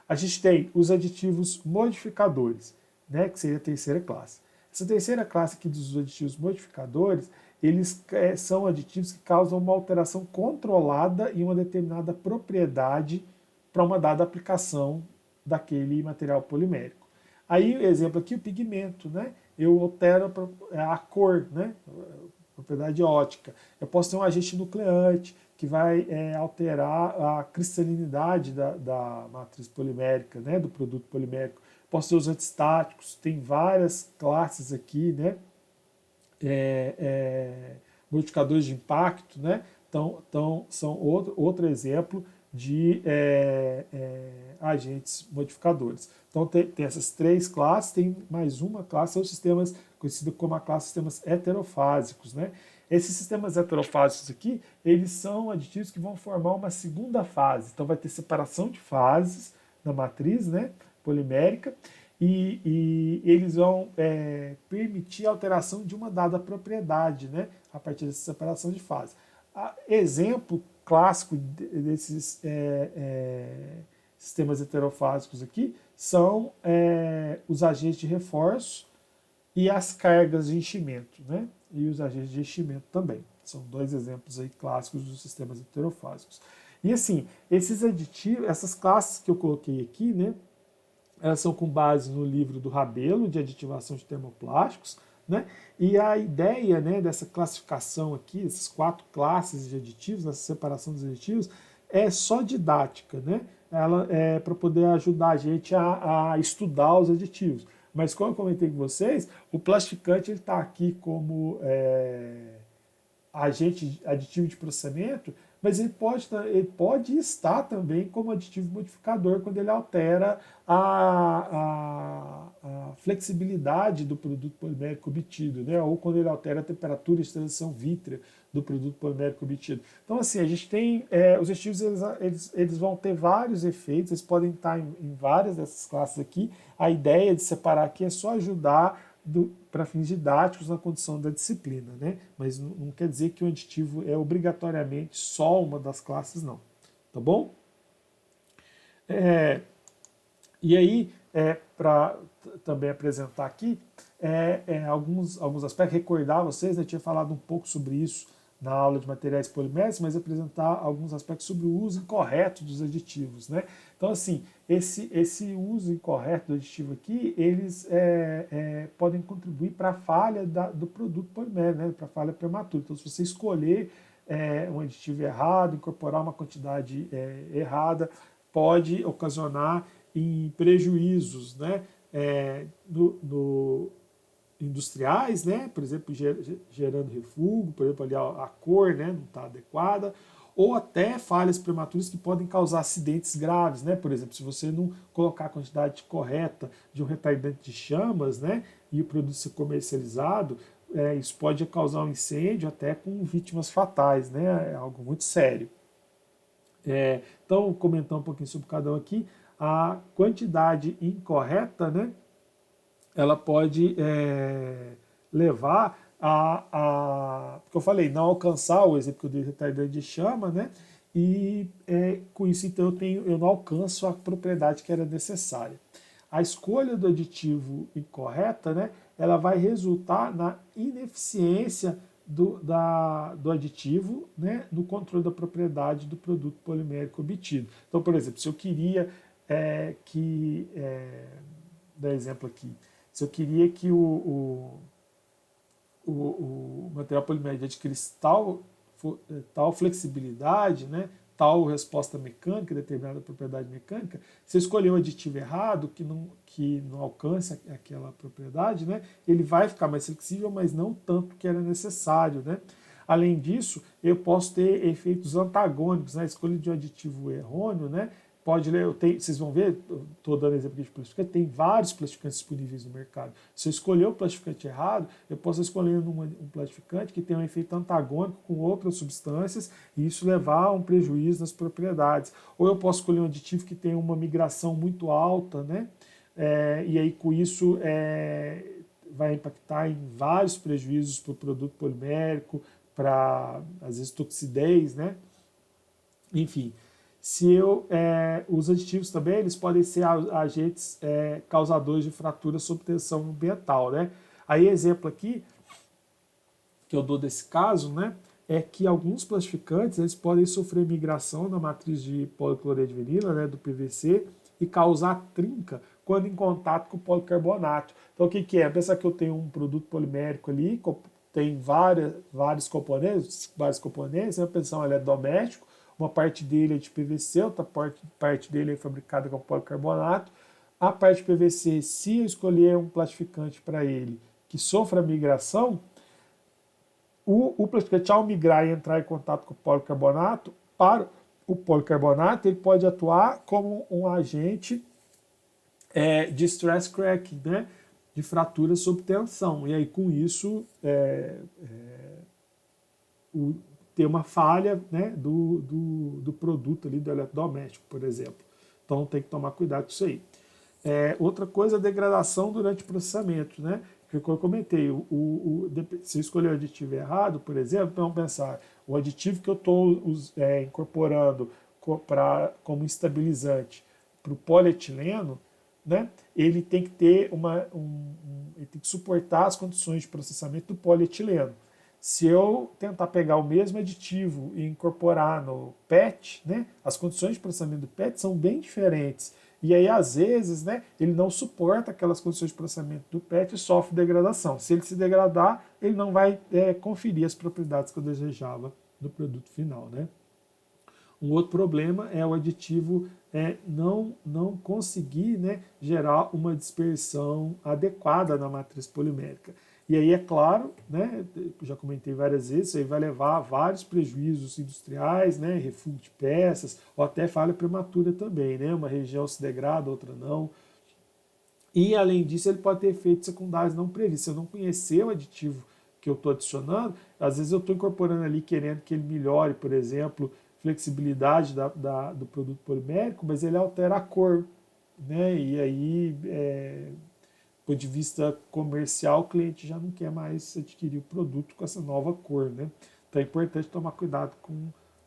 A gente tem os aditivos modificadores, né? Que seria a terceira classe. Essa terceira classe aqui dos aditivos modificadores, eles são aditivos que causam uma alteração controlada em uma determinada propriedade para uma dada aplicação daquele material polimérico. Aí, exemplo aqui, o pigmento, né? Eu altero a cor, né? Propriedade ótica. Eu posso ter um agente nucleante que vai alterar a cristalinidade da matriz polimérica, né? Do produto polimérico. Posso ter os antistáticos, tem várias classes aqui, né? Modificadores de impacto, né? Então são outro exemplo de agentes modificadores. Então tem essas três classes, tem mais uma classe, são os sistemas conhecidos como a classe de sistemas heterofásicos, né? Esses sistemas heterofásicos aqui, eles são aditivos que vão formar uma segunda fase. Então vai ter separação de fases na matriz, né? Polimérica, e eles vão permitir a alteração de uma dada propriedade, né, a partir dessa separação de fase. Exemplo clássico desses sistemas heterofásicos aqui são os agentes de reforço e as cargas de enchimento, né, e os agentes de enchimento também. São dois exemplos aí clássicos dos sistemas heterofásicos. E assim, esses aditivos, essas classes que eu coloquei aqui, né, elas são com base no livro do Rabelo, de aditivação de termoplásticos, né? E a ideia, né, dessa classificação aqui, essas 4 classes de aditivos, essa separação dos aditivos, é só didática, né? Ela é para poder ajudar a gente a estudar os aditivos. Mas como eu comentei com vocês, o plastificante está aqui como agente aditivo de processamento, mas ele pode estar também como aditivo modificador quando ele altera a flexibilidade do produto polimérico obtido, né? Ou quando ele altera a temperatura de transição vítrea do produto polimérico obtido. Então, assim, a gente tem os aditivos, eles vão ter vários efeitos, eles podem estar em várias dessas classes aqui. A ideia de separar aqui é só ajudar para fins didáticos na condição da disciplina, né? Mas não quer dizer que o aditivo é obrigatoriamente só uma das classes, não. Tá bom? E aí, para também apresentar aqui alguns aspectos, recordar vocês, eu tinha falado um pouco sobre isso na aula de materiais poliméricos, mas apresentar alguns aspectos sobre o uso incorreto dos aditivos, né? Então, assim, esse uso incorreto do aditivo aqui, eles podem contribuir para a falha do produto polimérico, né? Para a falha prematura. Então, se você escolher um aditivo errado, incorporar uma quantidade errada, pode ocasionar em prejuízos, né? Industriais, né? Por exemplo, gerando refúgio, por exemplo, ali a cor, né, não está adequada, ou até falhas prematuras que podem causar acidentes graves, né? Por exemplo, se você não colocar a quantidade correta de um retardante de chamas, né, e o produto ser comercializado, isso pode causar um incêndio até com vítimas fatais, né? É algo muito sério. Então, comentando um pouquinho sobre cada um aqui, a quantidade incorreta, né, ela pode levar porque eu falei, não alcançar o exemplo que eu dei, retardante de chama, né? E com isso, então, eu não alcanço a propriedade que era necessária. A escolha do aditivo incorreta, né? Ela vai resultar na ineficiência do aditivo, né, no controle da propriedade do produto polimérico obtido. Então, por exemplo, se eu queria dar exemplo aqui, se eu queria que o material polimérico adquirisse tal flexibilidade, né, tal resposta mecânica, determinada propriedade mecânica, se eu escolher um aditivo errado, que não alcança aquela propriedade, né, ele vai ficar mais flexível, mas não tanto que era necessário. Né? Além disso, eu posso ter efeitos antagônicos, né? A escolha de um aditivo errôneo, né? Pode ler, vocês vão ver, estou dando exemplo aqui de plastificante, tem vários plastificantes disponíveis no mercado. Se eu escolher o plastificante errado, eu posso escolher um plastificante que tem um efeito antagônico com outras substâncias e isso levar a um prejuízo nas propriedades. Ou eu posso escolher um aditivo que tem uma migração muito alta, né? E aí com isso vai impactar em vários prejuízos para o produto polimérico, para às vezes toxidez, né? Enfim. Os aditivos também eles podem ser agentes causadores de fratura sob tensão ambiental. Né? Aí, exemplo aqui que eu dou desse caso, né, é que alguns plastificantes eles podem sofrer migração na matriz de policloreto de vinila, né, do PVC, e causar trinca quando em contato com o policarbonato. Então, o que é? Pensa que eu tenho um produto polimérico ali, tem vários componentes, né? Pensar, ele é doméstico, uma parte dele é de PVC, outra parte dele é fabricada com policarbonato. A parte de PVC, se eu escolher um plastificante para ele que sofra migração, o plastificante, ao migrar e entrar em contato com o policarbonato, para o policarbonato, ele pode atuar como um agente de stress cracking, né? De fratura sob tensão. E aí, com isso, ter uma falha, né, do produto ali, do eletrodoméstico, por exemplo. Então tem que tomar cuidado com isso aí. Outra coisa, a degradação durante o processamento, né? Que eu comentei, se eu escolher o aditivo errado, por exemplo, vamos pensar, o aditivo que eu estou incorporando como estabilizante para o polietileno, né? Ele tem que ter ele tem que suportar as condições de processamento do polietileno. Se eu tentar pegar o mesmo aditivo e incorporar no PET, né, as condições de processamento do PET são bem diferentes. E aí, às vezes, né, ele não suporta aquelas condições de processamento do PET e sofre degradação. Se ele se degradar, ele não vai conferir as propriedades que eu desejava do produto final. Né? Um outro problema é o aditivo não conseguir, né, gerar uma dispersão adequada na matriz polimérica. E aí, é claro, né, já comentei várias vezes, isso aí vai levar a vários prejuízos industriais, né, refugo de peças, ou até falha prematura também, né, uma região se degrada, outra não. E, além disso, ele pode ter efeitos secundários não previstos. Se eu não conhecer o aditivo que eu estou adicionando, às vezes eu estou incorporando ali querendo que ele melhore, por exemplo, flexibilidade do produto polimérico, mas ele altera a cor, né, e aí do ponto de vista comercial, o cliente já não quer mais adquirir o produto com essa nova cor. Né? Então é importante tomar cuidado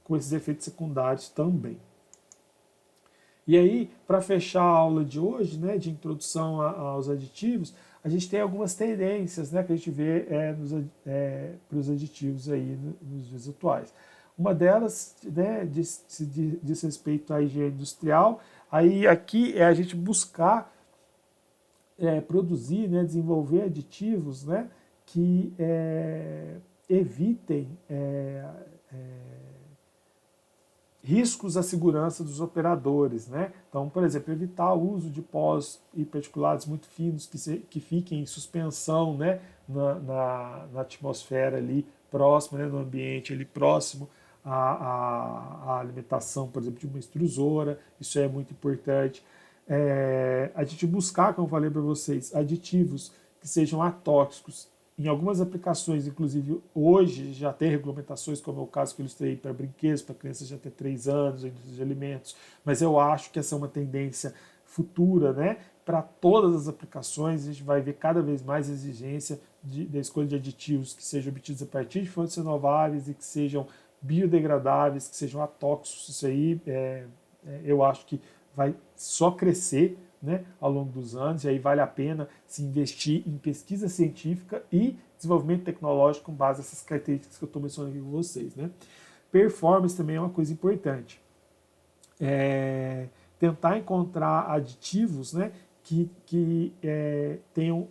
com esses efeitos secundários também. E aí, para fechar a aula de hoje, né, de introdução aos aditivos, a gente tem algumas tendências, né, que a gente vê para os aditivos aí nos dias atuais. Uma delas, né, diz respeito à higiene industrial. Aí aqui é a gente buscar produzir, né, desenvolver aditivos, né, que evitem riscos à segurança dos operadores. Né? Então, por exemplo, evitar o uso de pós e particulados muito finos que fiquem em suspensão, né, na atmosfera ali próxima, né, no ambiente ali próximo à alimentação, por exemplo, de uma extrusora. Isso é muito importante. A gente buscar, como eu falei para vocês, aditivos que sejam atóxicos. Em algumas aplicações, inclusive hoje, já tem regulamentações, como é o caso que eu ilustrei para brinquedos, para crianças de até 3 anos, indústria de alimentos, mas eu acho que essa é uma tendência futura, né? Para todas as aplicações, a gente vai ver cada vez mais exigência da escolha de aditivos que sejam obtidos a partir de fontes renováveis e que sejam biodegradáveis, que sejam atóxicos. Isso aí eu acho que vai só crescer né, ao longo dos anos, e aí vale a pena se investir em pesquisa científica e desenvolvimento tecnológico com base nessas características que eu estou mencionando aqui com vocês. Né? Performance também é uma coisa importante. Tentar encontrar aditivos, né, que tenham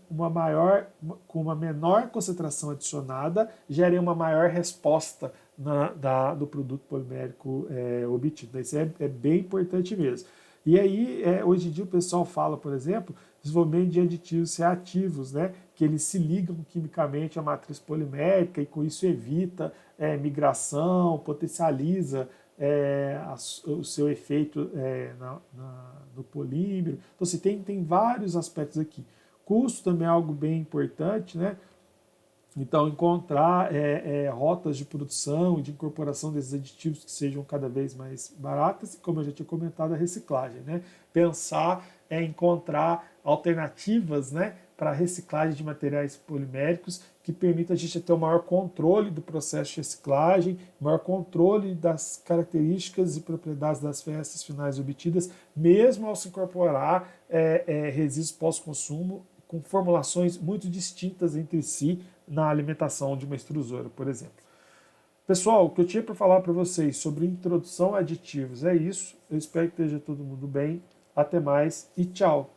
com uma menor concentração adicionada, gerem uma maior resposta do produto polimérico obtido. Isso é bem importante mesmo. E aí, hoje em dia o pessoal fala, por exemplo, desenvolvimento de aditivos reativos, né, que eles se ligam quimicamente à matriz polimérica e com isso evita migração, potencializa o seu efeito no polímero. Então, assim, tem vários aspectos aqui. Custo também é algo bem importante, né? Então, encontrar rotas de produção e de incorporação desses aditivos que sejam cada vez mais baratas, e como eu já tinha comentado, a reciclagem. Né? Pensar encontrar alternativas, né, para a reciclagem de materiais poliméricos que permita a gente ter um maior controle do processo de reciclagem, maior controle das características e propriedades das peças finais obtidas, mesmo ao se incorporar resíduos pós-consumo com formulações muito distintas entre si na alimentação de uma extrusora, por exemplo. Pessoal, o que eu tinha para falar para vocês sobre introdução a aditivos é isso. Eu espero que esteja todo mundo bem. Até mais e tchau!